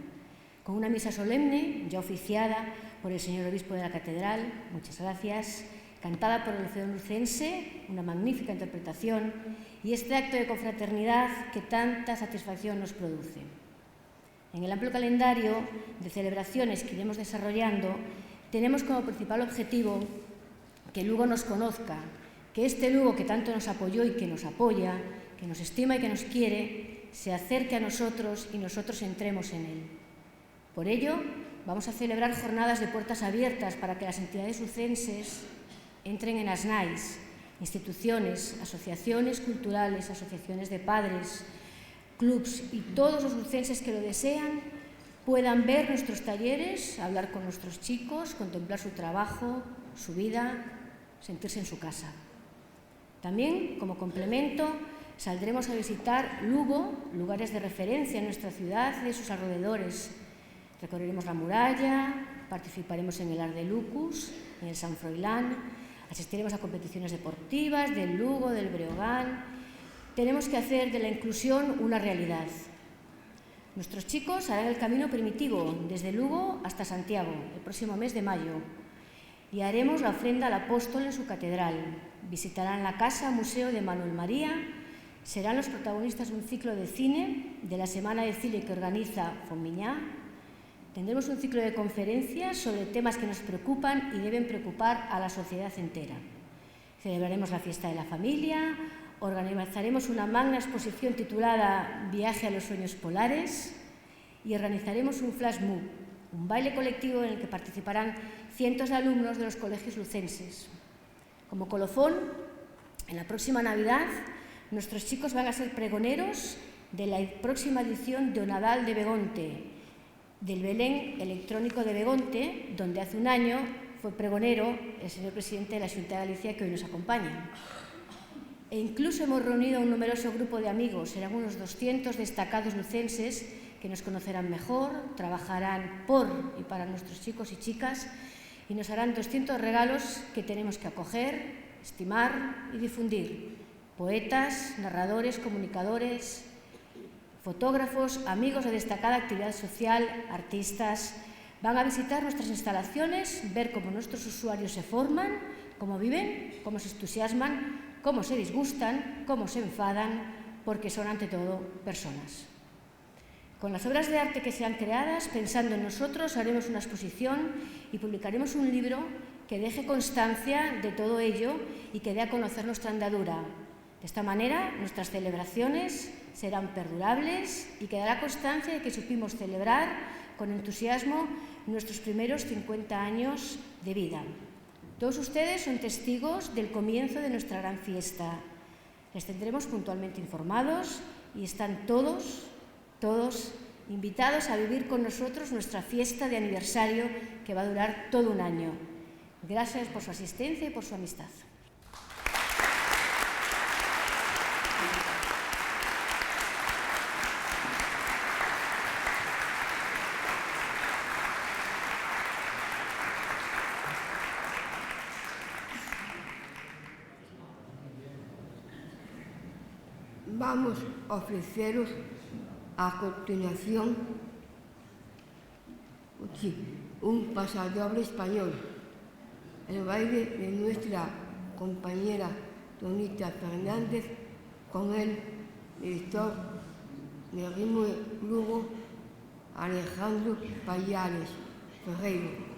con una misa solemne, ya oficiada por el señor obispo de la catedral, muchas gracias, cantada por el Orfeón Lucense, una magnífica interpretación, y este acto de confraternidad que tanta satisfacción nos produce. En el amplio calendario de celebraciones que iremos desarrollando, tenemos como principal objetivo que Lugo nos conozca, que este Lugo que tanto nos apoyó y que nos apoya, que nos estima y que nos quiere, se acerque a nosotros y nosotros entremos en él. Por ello, vamos a celebrar jornadas de puertas abiertas para que las entidades lucenses entren en ASNAIS, instituciones, asociaciones culturales, asociaciones de padres, clubs y todos los lucenses que lo desean puedan ver nuestros talleres, hablar con nuestros chicos, contemplar su trabajo, su vida, sentirse en su casa. También, como complemento, saldremos a visitar Lugo, lugares de referencia en nuestra ciudad y de sus alrededores. Recorreremos la muralla, participaremos en el Art de Lucus, en el San Froilán, asistiremos a competiciones deportivas del Lugo, del Breogán. Tenemos que hacer de la inclusión una realidad. Nuestros chicos harán el camino primitivo desde Lugo hasta Santiago el próximo mes de mayo y haremos la ofrenda al apóstol en su catedral. Visitarán la casa museo de Manuel María, serán los protagonistas de un ciclo de cine de la Semana de Cine que organiza Fomiñá. Tendremos un ciclo de conferencias sobre temas que nos preocupan y deben preocupar a la sociedad entera. Celebraremos la fiesta de la familia, organizaremos una magna exposición titulada Viaje a los sueños polares y organizaremos un flash mob, un baile colectivo en el que participarán cientos de alumnos de los colegios lucenses. Como colofón, en la próxima Navidad, nuestros chicos van a ser pregoneros de la próxima edición de O Nadal de Begonte, del Belén electrónico de Begonte, donde hace un año fue pregonero el señor presidente de la Xunta de Galicia, que hoy nos acompaña. E incluso hemos reunido a un numeroso grupo de amigos, serán unos 200 destacados lucenses que nos conocerán mejor, trabajarán por y para nuestros chicos y chicas y nos harán 200 regalos que tenemos que acoger, estimar y difundir. Poetas, narradores, comunicadores, fotógrafos, amigos de destacada actividad social, artistas, van a visitar nuestras instalaciones, ver cómo nuestros usuarios se forman, cómo viven, cómo se entusiasman, cómo se disgustan, cómo se enfadan, porque son ante todo personas. Con las obras de arte que sean creadas, pensando en nosotros, haremos una exposición y publicaremos un libro que deje constancia de todo ello y que dé a conocer nuestra andadura. De esta manera, nuestras celebraciones serán perdurables y quedará constancia de que supimos celebrar con entusiasmo nuestros primeros 50 años de vida. Todos ustedes son testigos del comienzo de nuestra gran fiesta. Les tendremos puntualmente informados y están todos invitados a vivir con nosotros nuestra fiesta de aniversario que va a durar todo un año. Gracias por su asistencia y por su amistad. Vamos a ofreceros a continuación un pasodoble español, el baile de nuestra compañera Tonita Fernández con el director de Ritmo de Lugo, Alejandro Pallares Ferreiro.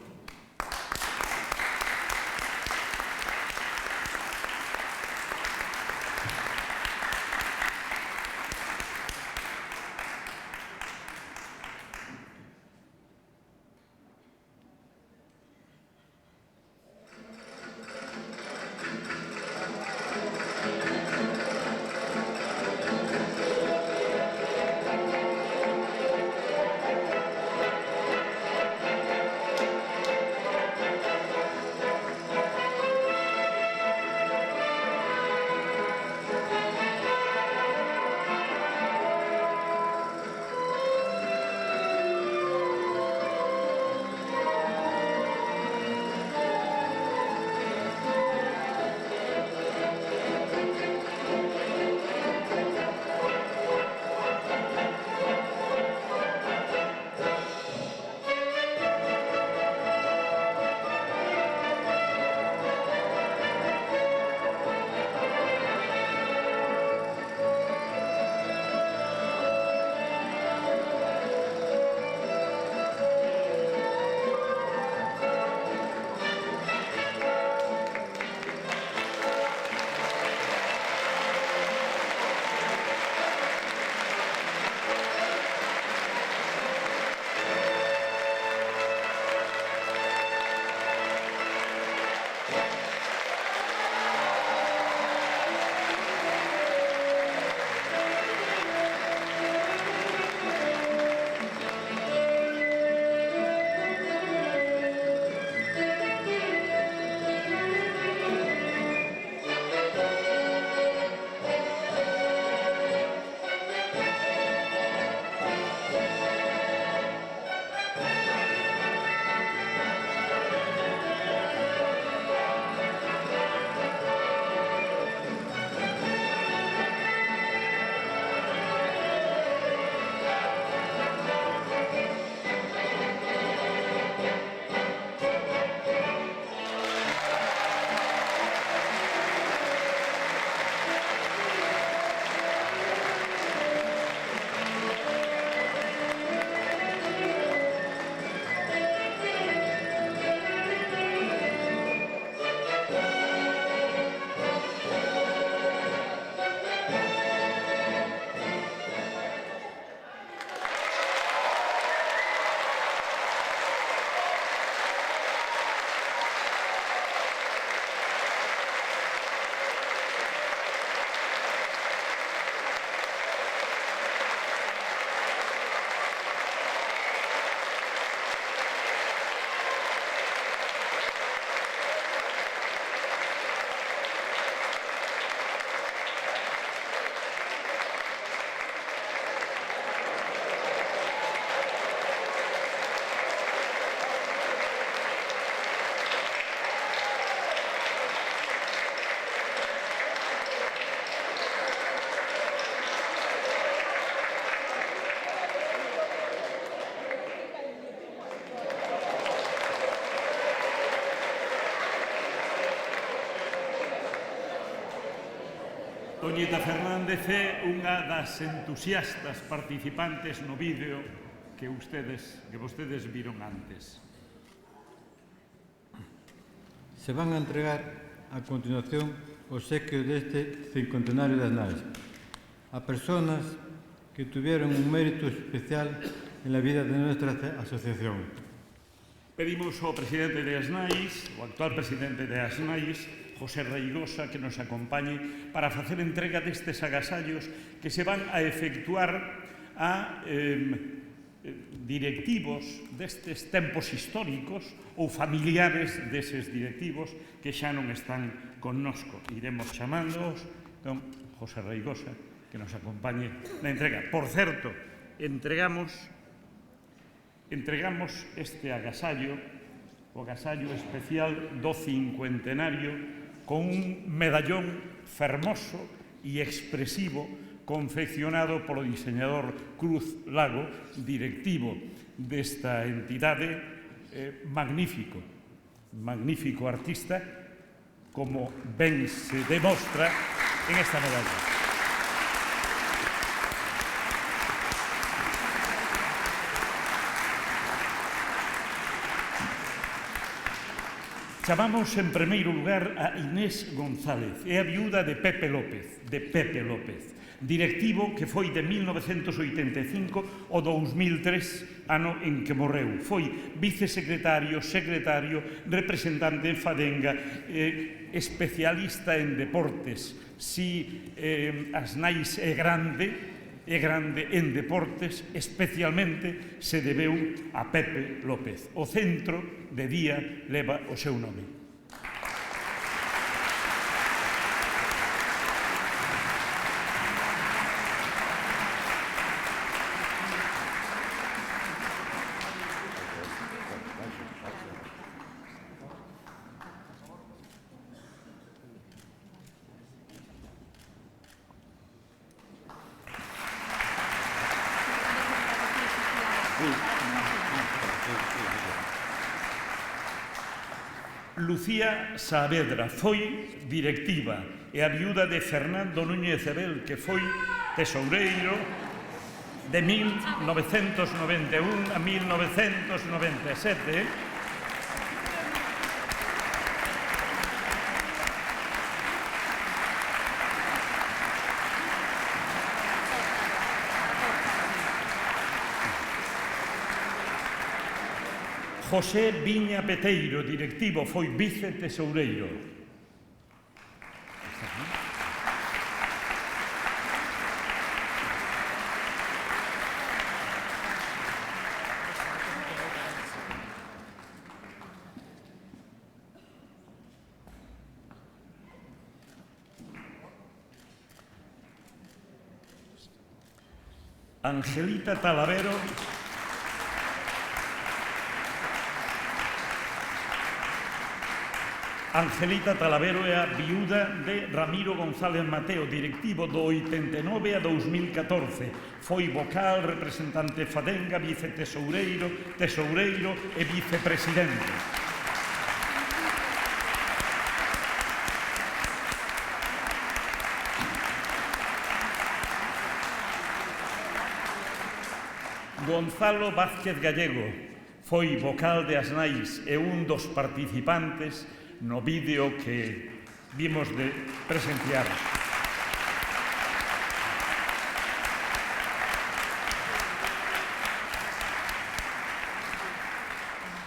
Doñita Fernández é unha das entusiastas participantes no vídeo que vostedes viron antes. Se van a entregar a continuación os obsequios deste cincuentenario das NAES a personas que tuvieron un mérito especial en la vida de nuestra asociación. Pedimos ao presidente de ASNAIS, o actual presidente de ASNAIS, José Reigosa, que nos acompañe para facer entrega destes agasallos que se van a efectuar a directivos destes tempos históricos ou familiares deses directivos que xa non están connosco. Iremos chamándoos, entón, José Reigosa, que nos acompañe na entrega. Por certo, entregamos este agasallo, o agasallo especial do cincuentenario, con un medallón fermoso e expresivo confeccionado polo diseñador Cruz Lago, directivo desta entidade, magnífico artista, como ben se demostra en esta medalla. Chamamos en primeiro lugar a Inés González, é a viúda de Pepe López, directivo que foi de 1985 ao 2003, ano en que morreu. Foi vicesecretario, secretario, representante en Fadenga, especialista en deportes. Si ASNAIS é grande en deportes, especialmente se debeu a Pepe López. O centro de día leva o seu nome. Lucía Saavedra foi directiva e a viúda de Fernando Núñez Abel, que foi tesoureiro de 1991 a 1997. José Viña Peteiro, directivo, foi vicetesoureiro. Angelita Talavero, é a viúda de Ramiro González Mateo, directivo do 89 a 2014. Foi vocal, representante Fadenga, vicetesoureiro, tesoureiro e vicepresidente. Gonzalo Vázquez Gallego foi vocal de ASNAIS e un dos participantes no vídeo que vimos de presenciar.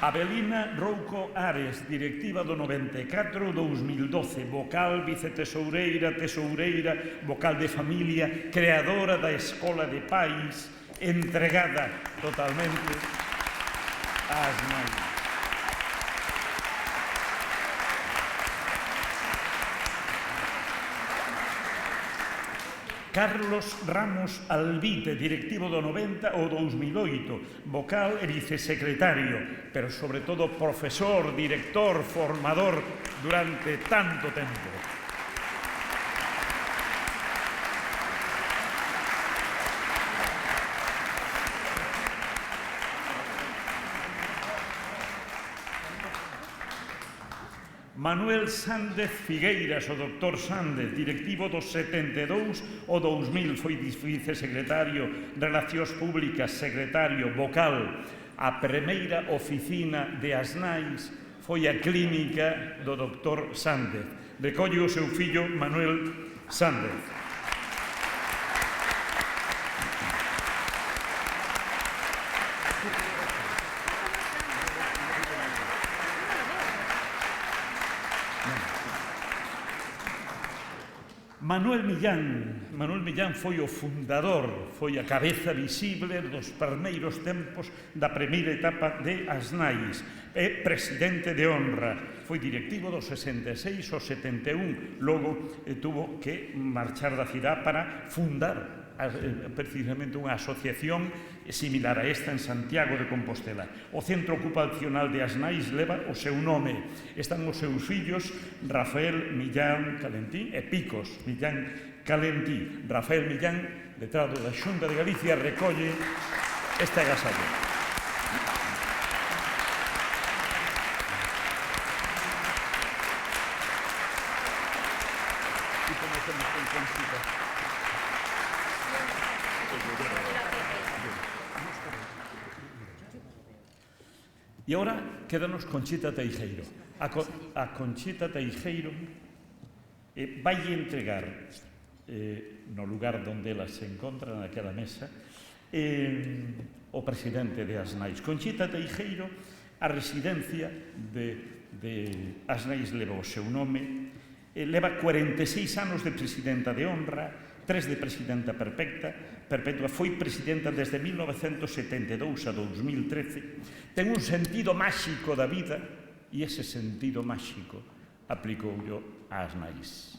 Abelina Rouco Ares, directiva do 94 ao 2012, vocal, vicetesoureira, tesoureira, vocal de familia, creadora da Escola de Pais, entregada totalmente a ASNAIS. Carlos Ramos Albite, directivo do 90 ao 2008, vocal e vicesecretario, pero sobre todo profesor, director, formador durante tanto tempo. Manuel Sández Figueiras, o doctor Sández, directivo do 72 ao 2000, foi vicesecretario de Relacións Públicas, secretario vocal. A primeira oficina de Asnais foi a clínica do doctor Sández. Recolle o seu fillo Manuel Sández. Manuel Millán foi o fundador, foi a cabeza visible dos primeiros tempos da primeira etapa de Asnais. É presidente de honra, foi directivo do 66 ao 71, logo tuvo que marchar da cidade para fundar precisamente unha asociación similar a esta en Santiago de Compostela. O Centro Ocupacional de Asnais leva o seu nome. Están os seus fillos Rafael Millán Calentín e Picos Millán Calentín. Rafael Millán, letrado da Xunta de Galicia, recolle este agasallo. E agora quédanos Conchita Teijeiro. A Conchita Teijeiro vai entregar no lugar onde ela se encontra, naquela mesa, o presidente de Asnais. Conchita Teijeiro, a residencia de Asnais leva o seu nome, leva 46 anos de presidenta de honra, 3 de presidenta perpetua, foi presidenta desde 1972 a 2013, ten un sentido máxico da vida e ese sentido máxico aplicoulo a Asnais.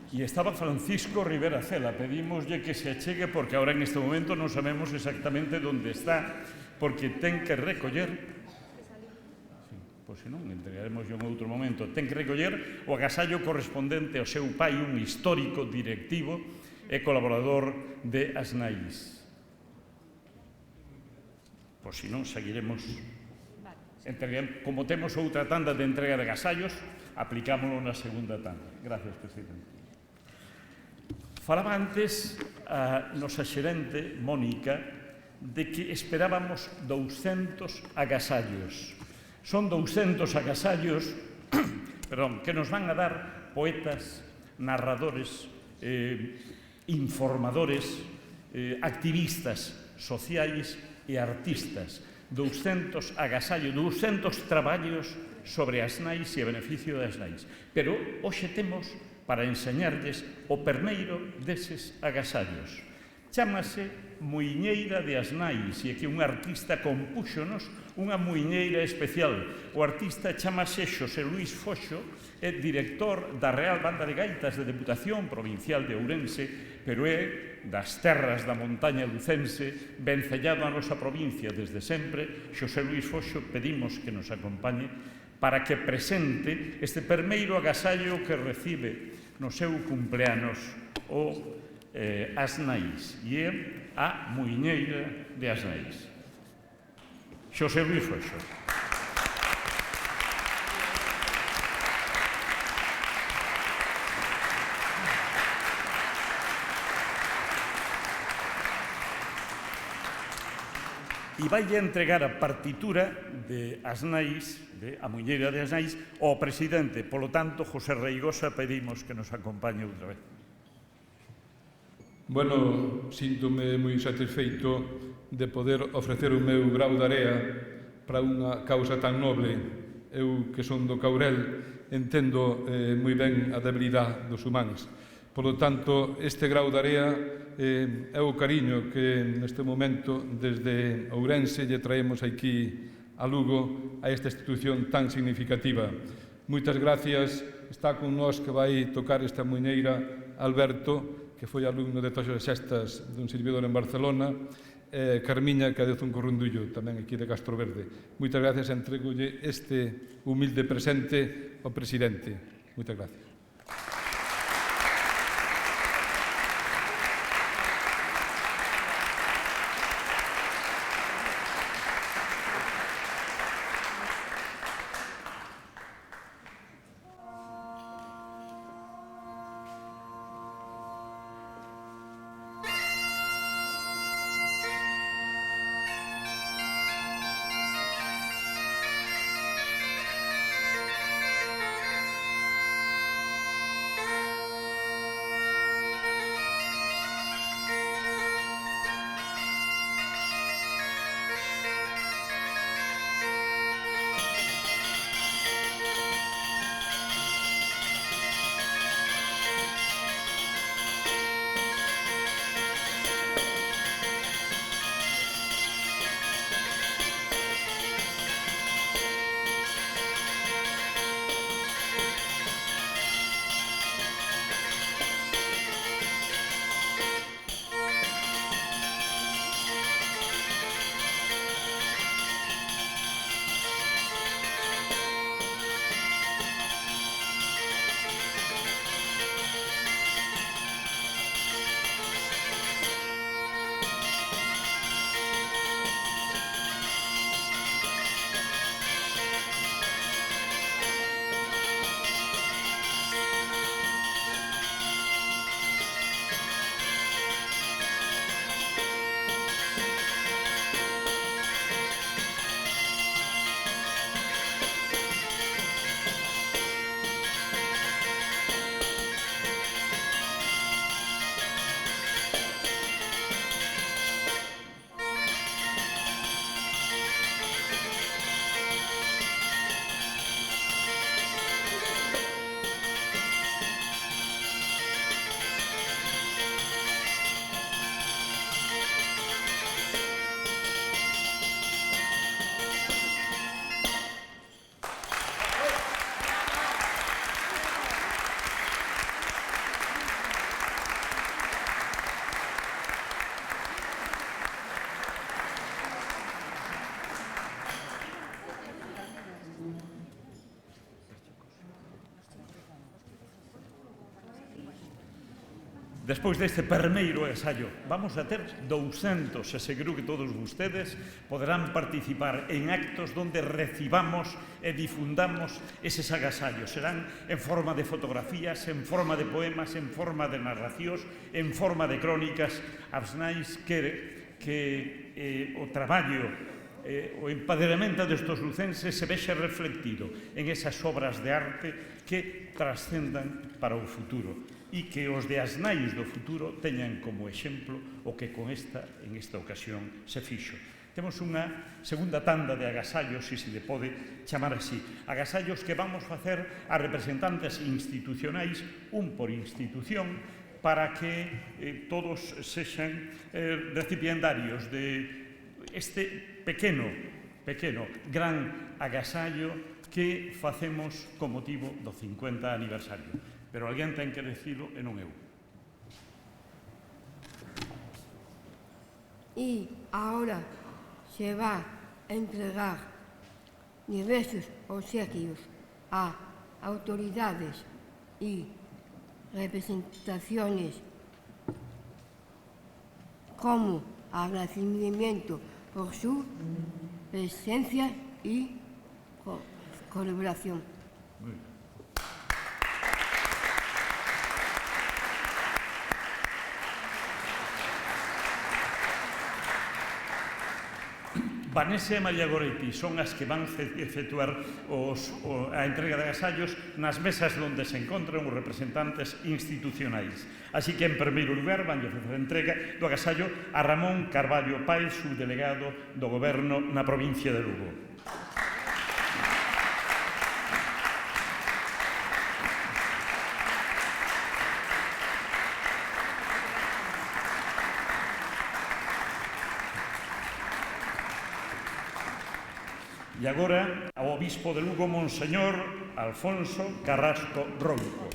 E estaba Francisco Rivera Cela, pedimoslle que se achegue porque ahora en este momento non sabemos exactamente onde está, porque ten que recoller, pois senón, entregaremos en outro momento, ten que recoller o agasallo correspondente ao seu pai, un histórico directivo e colaborador de Asnais. Pois senón, seguiremos. Como temos outra tanda de entrega de agasallos, aplicámoslo na segunda tanda. Gracias, presidente. Falaba antes a nosa xerente, Mónica, de que esperábamos 200 agasallos. Son 200 agasallos que nos van a dar poetas, narradores, informadores, activistas sociais e artistas. 200 agasallos, 200 traballos sobre Asnais e o beneficio de Asnais. Pero hoxe temos para enseñarlles o primeiro deses agasallos. Chámase Muiñeira de Asnais e aquí un artista compúxonos unha muiñeira especial. O artista chámase Xosé Luís Foxo, é director da Real Banda de Gaitas de Deputación Provincial de Ourense, pero é das terras da montaña lucense, vencellado a nosa provincia desde sempre. Xosé Luís Foxo pedimos que nos acompañe para que presente este primeiro agasallo que recibe no seu cumpleanos o Asnais, e é a Muiñeira de Asnais. Xosé Luís Foxo. E vai a entregar a partitura de Asnais, a Muiñeira de Asnais, ao presidente. Polo tanto, José Reigosa, pedimos que nos acompañe outra vez. Bueno, síntome moi satisfeito de poder ofrecer o meu grau de area para unha causa tan noble. Eu, que son do Caurel, entendo moi ben a debilidade dos humanos. Por lo tanto, este grau de area é o cariño que neste momento desde Ourense lle traemos aquí a Lugo a esta institución tan significativa. Moitas gracias. Está con nós que vai tocar esta muiñeira Alberto, que foi alumno de Toxos e Xestas dun servidor en Barcelona, Carmiña, que é de Zuncorrundullo, tamén aquí de Castro Verde. Moitas gracias, entregolle este humilde presente ao presidente. Moitas gracias. Despois deste primeiro ensaio, vamos a ter 200, e seguro que todos vostedes poderán participar en actos donde recibamos e difundamos eses agasallos. Serán en forma de fotografías, en forma de poemas, en forma de narracións, en forma de crónicas. As nais que o traballo, o empoderamento destes lucenses se vexe reflectido en esas obras de arte que trascendan para o futuro e que os de Asnais do futuro teñan como exemplo o que en esta ocasión se fixo. Temos unha segunda tanda de agasallos, se se lle pode chamar así. Agasallos que vamos facer a representantes institucionais, un por institución, para que todos sexan recipiendarios de este pequeno, gran agasallo que facemos con motivo do 50 aniversario. Pero alguén ten que decilo e non eu. Y ahora se va a entregar diversos obsequios a autoridades y representaciones como agradecimiento por su presencia y colaboración. Vanessa e María Goretti son as que van efectuar a entrega de agasallos nas mesas onde se encontran os representantes institucionais. Así que, en primeiro lugar, van a facer a entrega do agasallo a Ramón Carballo Páez, subdelegado do Goberno na provincia de Lugo. E agora ao obispo de Lugo, Monseñor Alfonso Carrasco Ronco.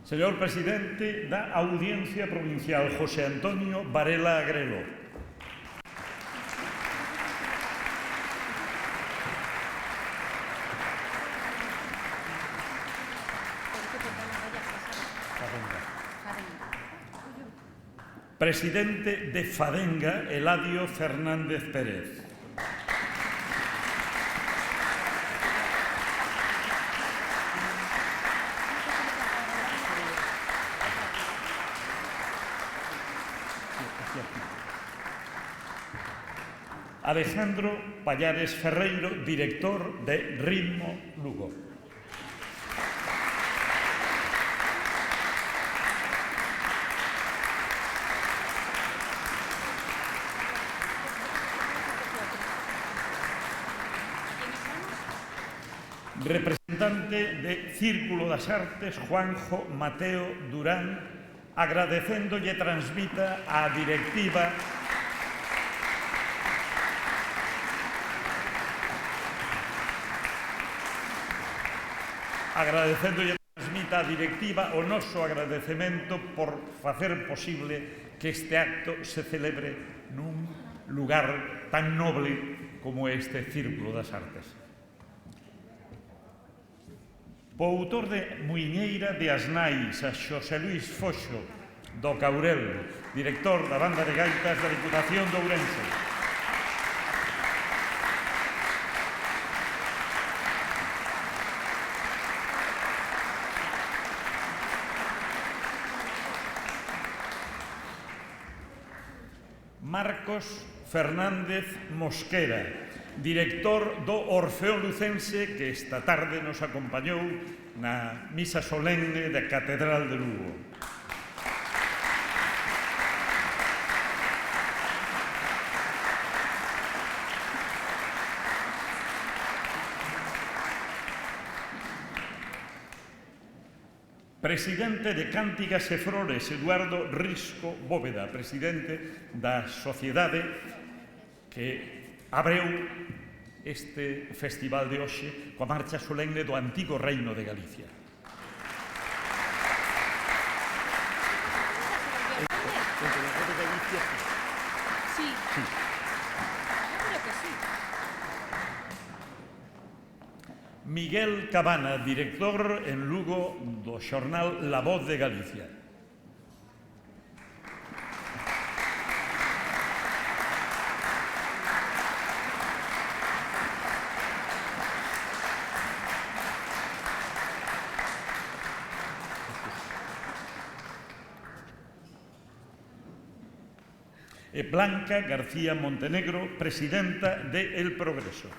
Señor presidente da Audiencia Provincial, José Antonio Varela Agrelo. Presidente de Fadenga, Eladio Fernández Pérez. Alejandro Pallares Ferreiro, director de Ritmo Lugo. Representante de Círculo das Artes, Juanjo Mateo Durán, agradecéndolle transmita á directiva o noso agradecemento por facer posible que este acto se celebre nun lugar tan noble como este Círculo das Artes. O autor de Muiñeira de Asnais, a Xosé Luís Foxo, do Caurel, director da Banda de Gaitas da Diputación de Ourense. Marcos Fernández Mosquera, director do Orfeo Lucense, que esta tarde nos acompañou na misa solemne da Catedral de Lugo. Presidente de Cántigas e Flores, Eduardo Risco Bóveda, presidente da sociedade que abreu este festival de hoxe coa marcha solemne do antigo Reino de Galicia. Sí. Creo que sí. Miguel Cabana, director en Lugo do xornal La Voz de Galicia. E Blanca García Montenegro, presidenta de El Progreso.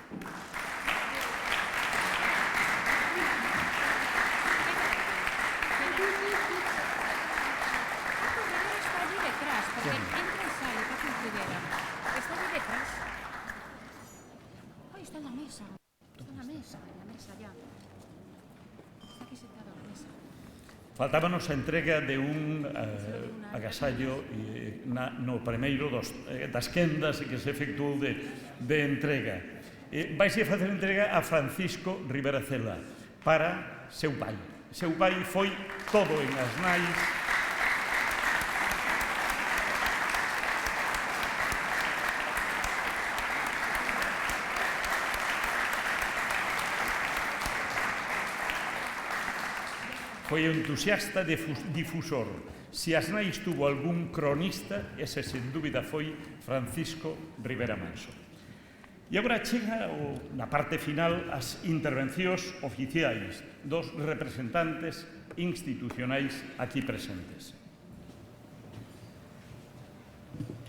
Faltábanos a entrega de un agasallo no primeiro das quendas que se efectuou de entrega. Vaise facer entrega a Francisco Rivera Cela para seu pai. Seu pai foi todo en Asnais. Foi entusiasta difusor. Se Asnais tuvo algún cronista, ese sen dúbida foi Francisco Rivera Manso. E agora chega na parte final as intervencións oficiais dos representantes institucionais aquí presentes.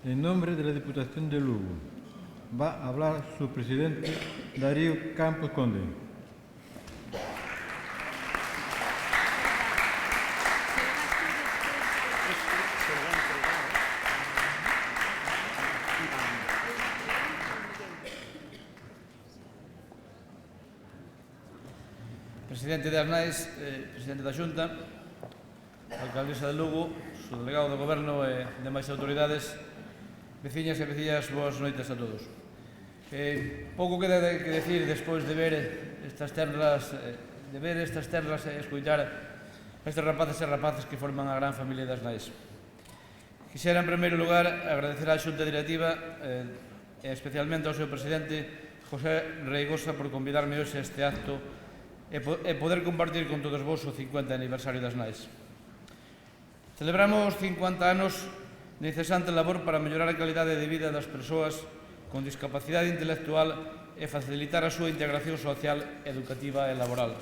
En nombre de la Diputación de Lugo va a hablar su presidente Darío Campos Conde. Presidente das NAIS, Presidente da Xunta, Alcaldesa de Lugo, Subdelegado do Goberno e demais autoridades, veciñas e veciñas, boas noites a todos. Pouco queda que decir despois de ver estas terras e escoitar estes rapaces e rapaces que forman a gran familia das NAIS. Quixera, en primeiro lugar, agradecer á Xunta Directiva e especialmente ao seu presidente, José Reigosa, por convidarme hoxe a este acto e poder compartir con todos vos o 50 aniversario das NAIS. Celebramos 50 anos de incesante labor para mellorar a calidade de vida das persoas con discapacidade intelectual e facilitar a súa integración social, educativa e laboral.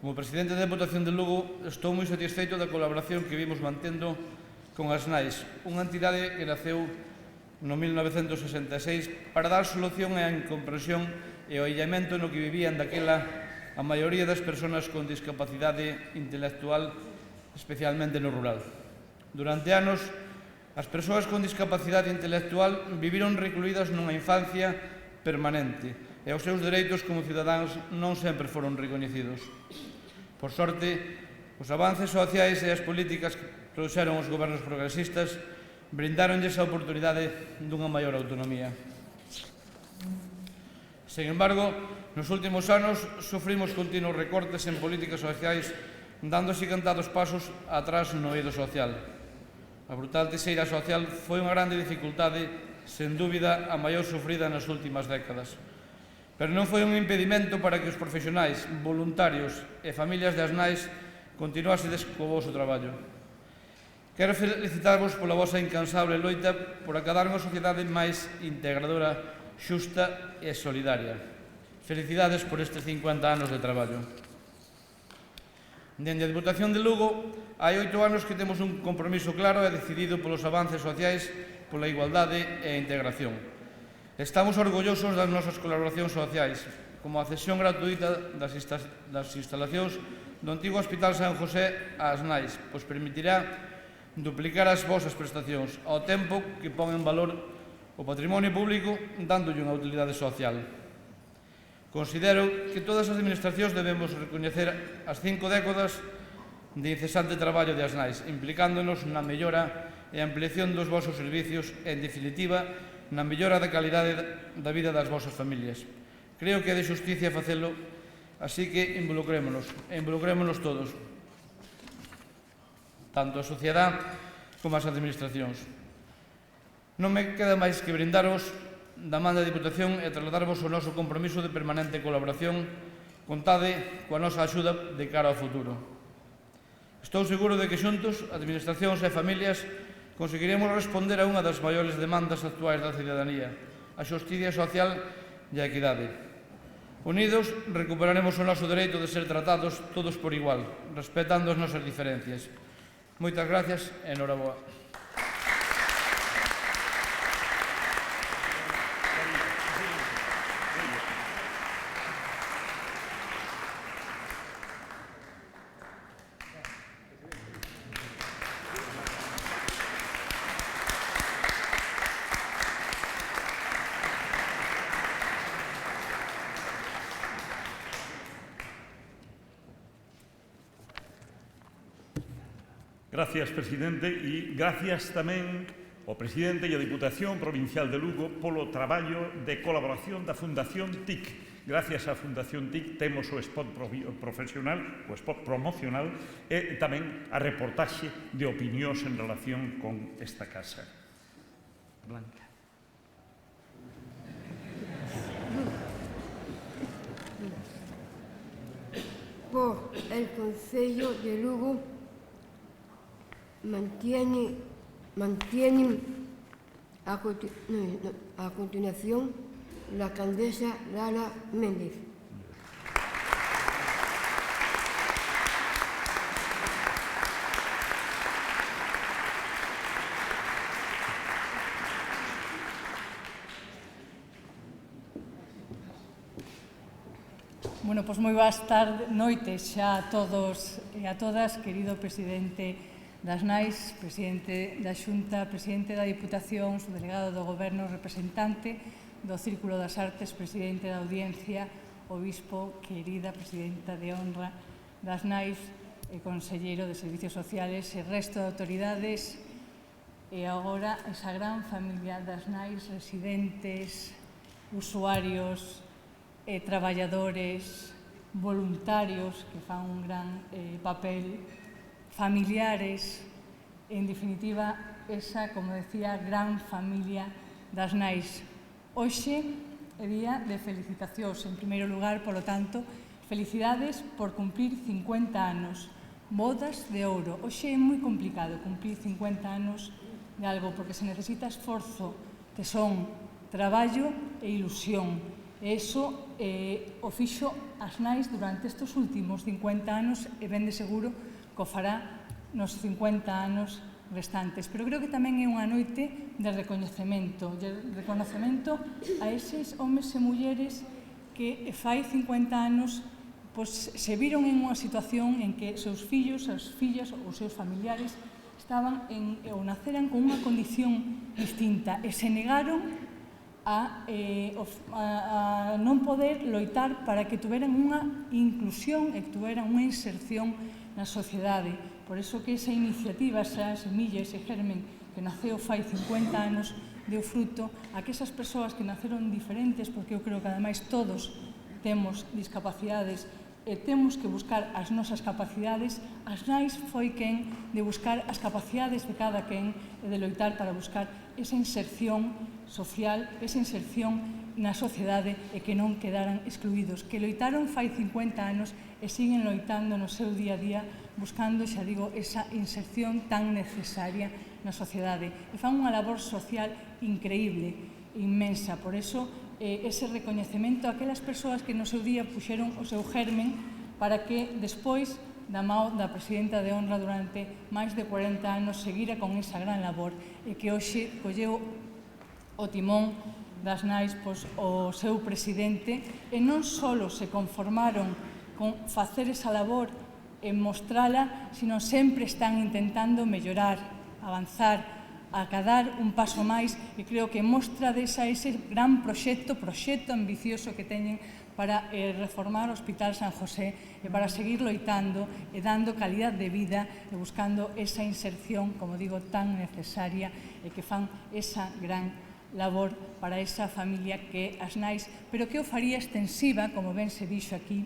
Como presidente da Deputación de Lugo, estou moi satisfeito da colaboración que vimos mantendo con as NAIS, unha entidade que naceu no 1966 para dar solución á incomprensión e ao illamento no que vivían daquela a maioría das persoas con discapacidade intelectual, especialmente no rural. Durante anos, as persoas con discapacidade intelectual viviron recluídas nunha infancia permanente e os seus dereitos como cidadáns non sempre foron recoñecidos. Por sorte, os avances sociais e as políticas que trouxeron os gobernos progresistas brindáronlles a oportunidade dunha maior autonomía. Sen embargo, nos últimos anos sufrimos continuos recortes en políticas sociais, dando así cantados pasos atrás no eido social. A brutal teixeira social foi unha grande dificultade, sen dúbida, a maior sufrida nas últimas décadas. Pero non foi un impedimento para que os profesionais, voluntarios e familias das NAIS continuásedes co voso traballo. Quero felicitarvos pola vosa incansable loita por acadar unha sociedade máis integradora, xusta e solidaria. Felicidades por estes 50 anos de traballo. Dende a Deputación de Lugo, hai 8 anos que temos un compromiso claro e decidido polos avances sociais, pola igualdade e a integración. Estamos orgullosos das nosas colaboracións sociais, como a cesión gratuita das instalacións do antigo Hospital San José ás NAIS, pois permitirá duplicar as vosas prestacións ao tempo que pon en valor o patrimonio público dándolle unha utilidade social. Considero que todas as administracións debemos recoñecer as 5 décadas de incesante traballo das NAIS, implicándonos na mellora e ampliación dos vosos servicios e, en definitiva, na mellora da calidade da vida das vosas familias. Creo que é de xusticia facelo, así que involucrémonos todos, tanto a sociedade como as administracións. Non me queda máis que brindaros da man da Diputación e trasladarvos o noso compromiso de permanente colaboración. Contade coa nosa axuda de cara ao futuro. Estou seguro de que xuntos, administracións e familias, conseguiremos responder a unha das maiores demandas actuais da cidadanía, a xusticia social e a equidade. Unidos, recuperaremos o noso dereito de ser tratados todos por igual, respetando as nosas diferencias. Moitas gracias e enhoraboa. Gracias, presidente, e gracias tamén ao presidente e a Diputación Provincial de Lugo polo traballo de colaboración da Fundación TIC. Gracias á Fundación TIC temos o spot profesional, o spot promocional e tamén a reportaxe de opinións en relación con esta casa. Blanca. Por el Concello de Lugo mantienen a continuación la alcaldesa Lara Méndez. Bueno, pois moi boas noites xa a todos e a todas, querido presidente das NAIS, presidente da Xunta, presidente da Diputación, subdelegado do Goberno, representante do Círculo das Artes, presidente da Audiencia, obispo, querida presidenta de honra das Nais, conselleiro de Servicios Sociales e resto de autoridades, e agora esa gran familia das Nais, residentes, usuarios, traballadores, voluntarios que fan un gran papel, familiares, en definitiva, esa, como decía, gran familia das Nais. Hoxe é día de felicitacións, en primeiro lugar, polo tanto, felicidades por cumplir 50 anos, bodas de ouro. Hoxe é moi complicado cumplir 50 anos de algo, porque se necesita esforzo, tesón, traballo e ilusión. E iso o fixo as Nais durante estes últimos 50 anos e ben de seguro que o fará nos 50 anos restantes. Pero creo que tamén é unha noite de reconhecemento a eses homes e mulleres que fai 50 anos se viron en unha situación en que seus fillos, as fillas ou seus familiares estaban ou naceran con unha condición distinta e se negaron a non poder loitar para que tuveran unha inclusión e que tuveran unha inserción na sociedade. Por iso que esa iniciativa, esa semilla, ese germen que naceu fai 50 anos, deu fruto a que esas persoas que naceron diferentes, porque eu creo que ademais todos temos discapacidades e temos que buscar as nosas capacidades, as Nais foi quen de buscar as capacidades de cada quen e de loitar para buscar esa inserción social, esa inserción na sociedade e que non quedaran excluídos, que loitaron fai 50 anos e siguen loitando no seu día a día buscando, xa digo, esa inserción tan necesaria na sociedade. E fan unha labor social increíble, inmensa. Por eso, ese recoñecemento a aquelas persoas que no seu día puxeron o seu germen para que despois da mão da presidenta de honra durante máis de 40 anos seguira con esa gran labor e que hoxe colleu o timón das Nais o seu presidente e non só se conformaron con facer esa labor e mostrala, sino sempre están intentando mellorar, avanzar, acadar un paso máis e creo que mostra ese gran proxecto ambicioso que teñen para reformar o Hospital San José e para seguir loitando e dando calidad de vida e buscando esa inserción, como digo, tan necesaria e que fan esa gran labor para esa familia que as Nais, pero que o faría extensiva, como ben se dixo aquí,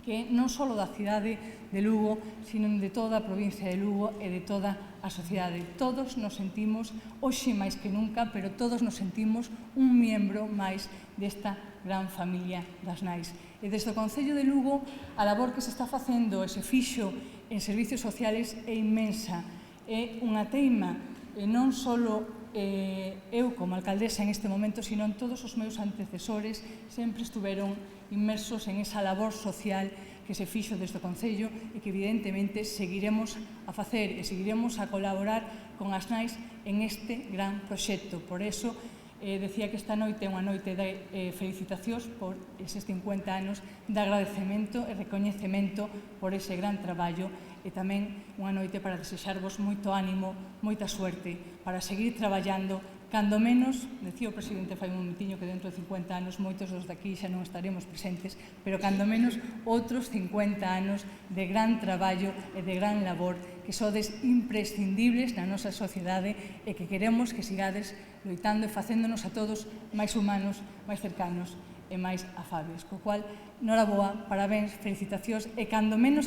que non só da cidade de Lugo, sino de toda a provincia de Lugo e de toda a sociedade. Todos nos sentimos, hoxe máis que nunca, pero todos nos sentimos un miembro máis desta gran familia das Nais. E desde o Concello de Lugo, a labor que se está facendo e se fixo en servicios sociales é inmensa. É unha teima, e non só eu como alcaldesa en este momento, sino en todos os meus antecesores, sempre estuveron inmersos en esa labor social que se fixo desde o Concello e que evidentemente seguiremos a facer e seguiremos a colaborar con as Nais en este gran proxecto. Por eso, decía que esta noite é unha noite de felicitacións por eses 50 anos, de agradecemento e recoñecemento por ese gran traballo e tamén unha noite para desexarvos moito ánimo, moita suerte, para seguir traballando. Cando menos, decía o presidente fai un momentiño que dentro de 50 anos moitos dos daqui xa non estaremos presentes, pero cando menos outros 50 anos de gran traballo e de gran labor que sodes imprescindibles na nosa sociedade e que queremos que sigades loitando e facéndonos a todos máis humanos, máis cercanos e máis afables. Co cual, noraboa, parabéns, felicitacións e cando menos,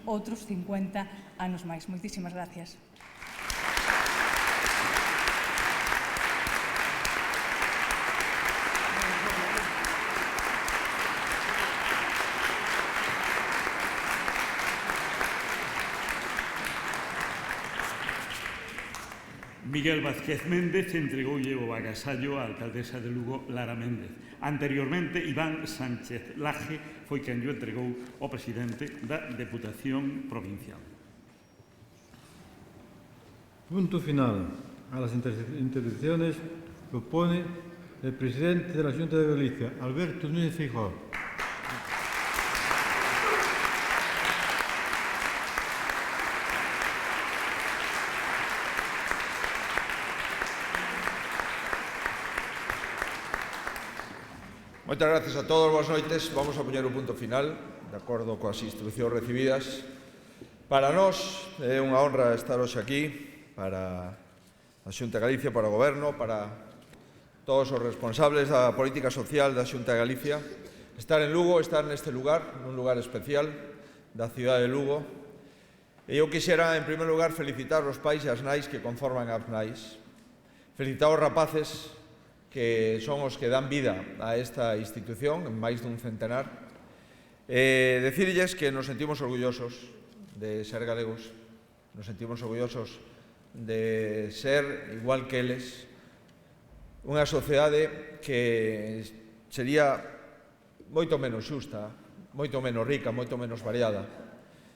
outros 50 anos máis. Moitísimas gracias. Miguel Vázquez Méndez entregoulle o agasallo á alcaldesa de Lugo, Lara Méndez. Anteriormente, Iván Sánchez Laje foi quen lle entregou ao presidente da Deputación Provincial. Punto final. A las intervenciones propone el presidente de la Xunta de Galicia, Alberto Núñez Feijóo. Moitas gracias a todos, boas noites. Vamos a poñer o punto final, de acordo coas instruccións recibidas. Para nós é unha honra estar hoxe aquí, para a Xunta de Galicia, para o Goberno, para todos os responsables da política social da Xunta de Galicia. Estar en Lugo, estar neste lugar, nun lugar especial da cidade de Lugo. E eu quixera, en primer lugar, felicitar os pais e as nais que conforman as nais. Felicitar os rapaces que son os que dan vida a esta institución, en máis dun centenar. Decirlles que nos sentimos orgullosos de ser galegos, nos sentimos orgullosos de ser, igual que eles, unha sociedade que sería moito menos xusta, moito menos rica, moito menos variada,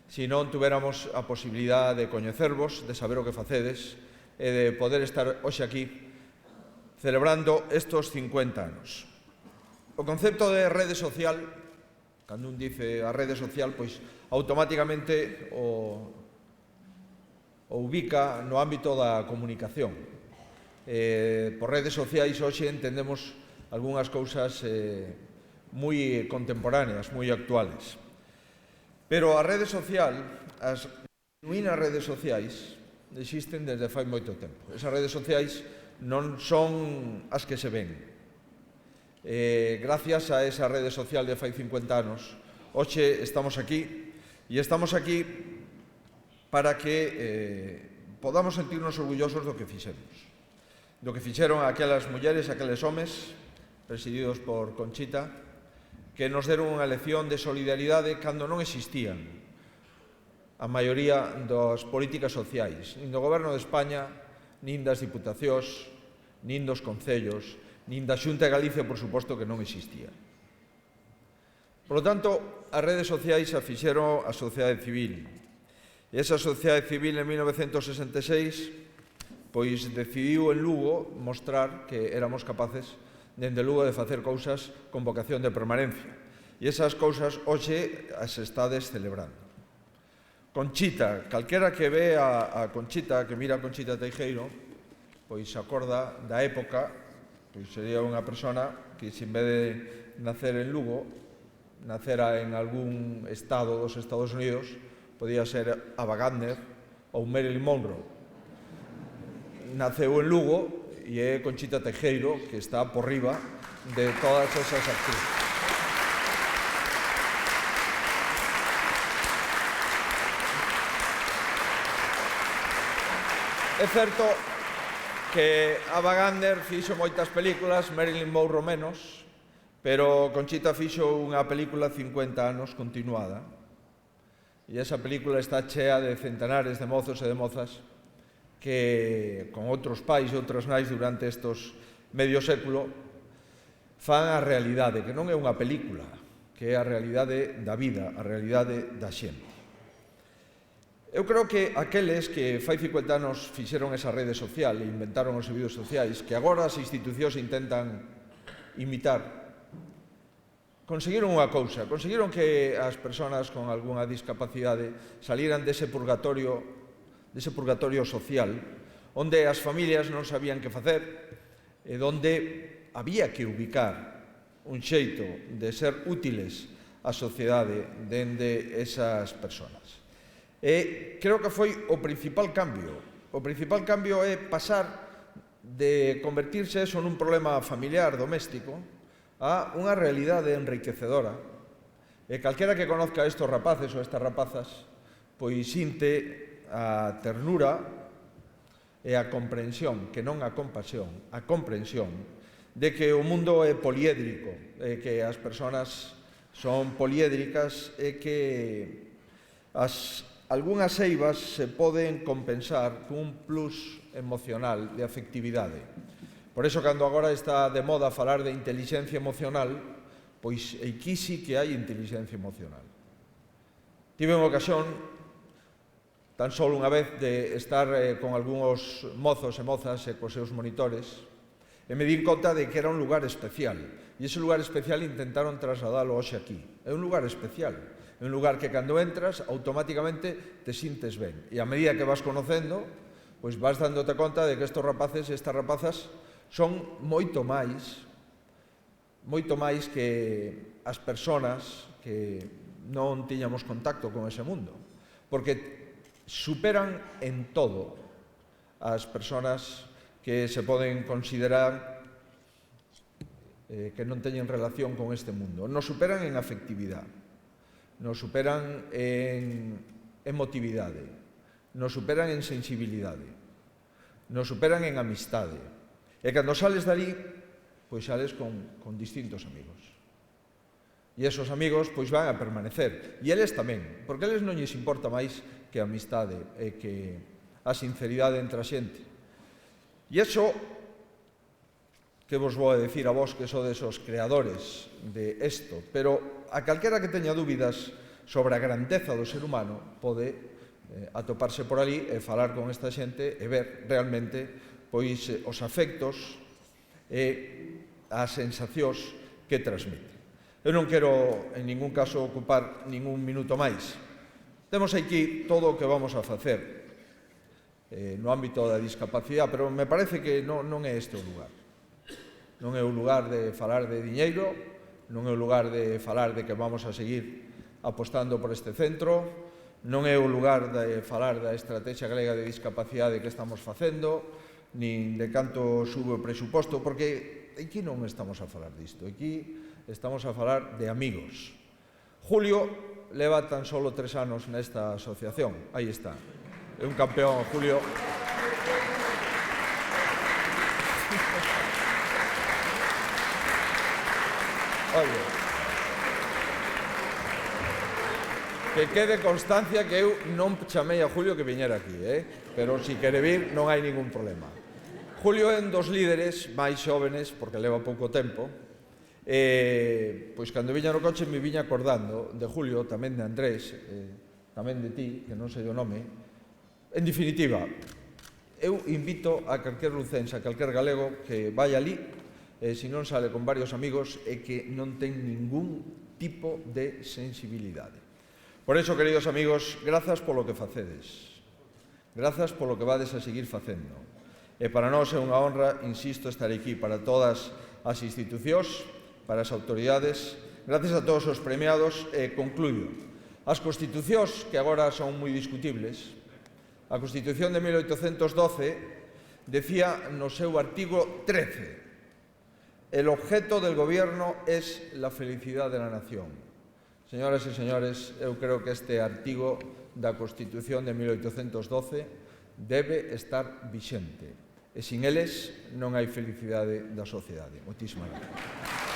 se non tuveramos a posibilidade de coñecervos, de saber o que facedes e de poder estar hoxe aquí celebrando estos 50 anos. O concepto de rede social, cando un dice a rede social, pois automáticamente o ubica no ámbito da comunicación. Por redes sociais hoxe entendemos algunhas cousas moi contemporáneas, moi actuales. Pero a rede social, as genuínas redes sociais, existen desde fai moito tempo. Esas redes sociais non son as que se ven. Gracias a esa rede social de fai 50 anos, hoxe estamos aquí, e estamos aquí para que podamos sentirnos orgullosos do que fixemos. Do que fixeron aquelas mulleres e aqueles homes, presididos por Conchita, que nos deron unha lección de solidaridade cando non existían a maioría das políticas sociais, nin do Goberno de España, nin das diputacións, nin dos concellos, nin da Xunta de Galicia, por suposto, que non existía. Por lo tanto, as redes sociais a fixeron a sociedade civil. E esa sociedade civil en 1966 pois decidiu en Lugo mostrar que éramos capaces dende Lugo de facer cousas con vocación de permanencia. E esas cousas hoxe as estades celebrando. Conchita, calquera que ve a Conchita, que mira a Conchita Teijeiro, pois se acorda da época, pois sería unha persona que, se en vez de nacer en Lugo, nacera en algún estado dos Estados Unidos, podía ser Ava Gardner ou Marilyn Monroe. Naceu en Lugo e é Conchita Teijeiro, que está por riba de todas esas actrices. É certo que Ava Gardner fixo moitas películas, Marilyn Monroe menos, pero Conchita fixo unha película 50 anos continuada. E esa película está chea de centenares de mozos e de mozas que, con outros pais e outras nais durante estos medio século, fan a realidade, que non é unha película, que é a realidade da vida, a realidade da xente. Eu creo que aqueles que fai 50 anos fixeron esa rede social e inventaron os servizos sociais, que agora as institucións intentan imitar, conseguiron unha cousa, conseguiron que as persoas con algunha discapacidade salieran dese purgatorio social, onde as familias non sabían que facer e onde había que ubicar un xeito de ser útiles á sociedade dende esas persoas. E creo que foi o principal cambio. O principal cambio é pasar de convertirse eso nun problema familiar, doméstico, a unha realidade enriquecedora. E calquera que conozca estes rapaces ou estas rapazas, pois sinte a ternura e a comprensión, que non a compasión, a comprensión de que o mundo é poliédrico, e que as persoas son poliédricas e que algunhas eivas se poden compensar cun plus emocional de afectividade. Por iso, cando agora está de moda falar de intelixencia emocional, pois aquí sí que hai intelixencia emocional. Tive unha ocasión, tan só unha vez, de estar con algúns mozos e mozas e cos seus monitores, e me di conta de que era un lugar especial. E ese lugar especial intentaron trasladalo hoxe aquí. É un lugar especial. É un lugar que cando entras, automáticamente te sintes ben. E a medida que vas conocendo, pois vas dándote conta de que estes rapaces e estas rapazas son moito máis moito máis que as persoas que non tiñamos contacto con ese mundo, porque superan en todo as persoas que se poden considerar que non teñen relación con este mundo. Nos superan en afectividade, nos superan en emotividade, nos superan en sensibilidade, nos superan en amistade. E cando sales dali, pois sales con distintos amigos. E esos amigos pois van a permanecer. E eles tamén, porque eles non lles importa máis que a amistade e que a sinceridade entre a xente. E iso que vos vou a decir a vos que sodes os creadores de isto, pero a calquera que teña dúbidas sobre a grandeza do ser humano pode atoparse por ali e falar con esta xente e ver realmente pois os afectos e as sensacións que transmite. Eu non quero en ningún caso ocupar ningún minuto máis. Temos aquí todo o que vamos a facer no ámbito da discapacidade, pero me parece que non é este o lugar. Non é o lugar de falar de diñeiro, non é o lugar de falar de que vamos a seguir apostando por este centro, non é o lugar de falar da Estrategia Galega de Discapacidade que estamos facendo, nin de canto sube o presuposto, porque aquí non estamos a falar disto, aquí estamos a falar de amigos. Julio leva tan solo 3 anos nesta asociación, aí está, é un campeón, Julio. Oye, que quede constancia que eu non chamei a Julio que viñera aquí, pero se quere vir non hai ningún problema. Julio é un dos líderes máis xóvenes, porque leva pouco tempo, pois cando viña no coche me viña acordando de Julio, tamén de Andrés, tamén de ti, que non sei o nome. En definitiva, eu invito a calquer lucense, a calquer galego que vai ali, se non sale con varios amigos, e que non ten ningún tipo de sensibilidade. Por iso, queridos amigos, grazas polo que facedes, grazas polo que vades a seguir facendo. E para nós é unha honra, insisto, estar aquí para todas as institucións, para as autoridades, grazas a todos os premiados, e concluyo. As constitucións, que agora son moi discutibles, a Constitución de 1812 decía no seu artigo 13: el objeto del gobierno es la felicidad de la nación. Señoras e señores, eu creo que este artigo da Constitución de 1812 debe estar vixente. E sin eles non hai felicidade da sociedade. Moitísimas gracias.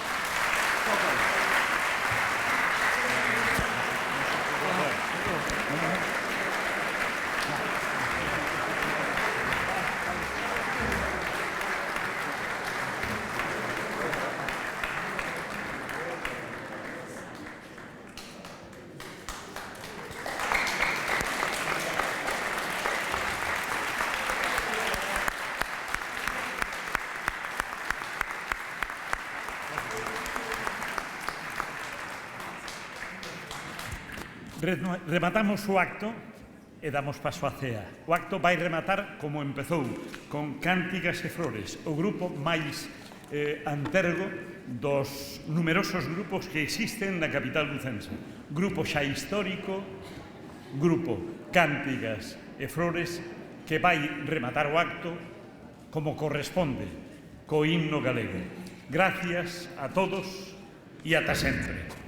Rematamos o acto e damos paso á cea. O acto vai rematar como empezou, con cánticas e flores, o grupo máis antergo dos numerosos grupos que existen na capital lucense. Grupo xa histórico, grupo cánticas e flores, que vai rematar o acto como corresponde, co himno galego. Gracias a todos e ata sempre.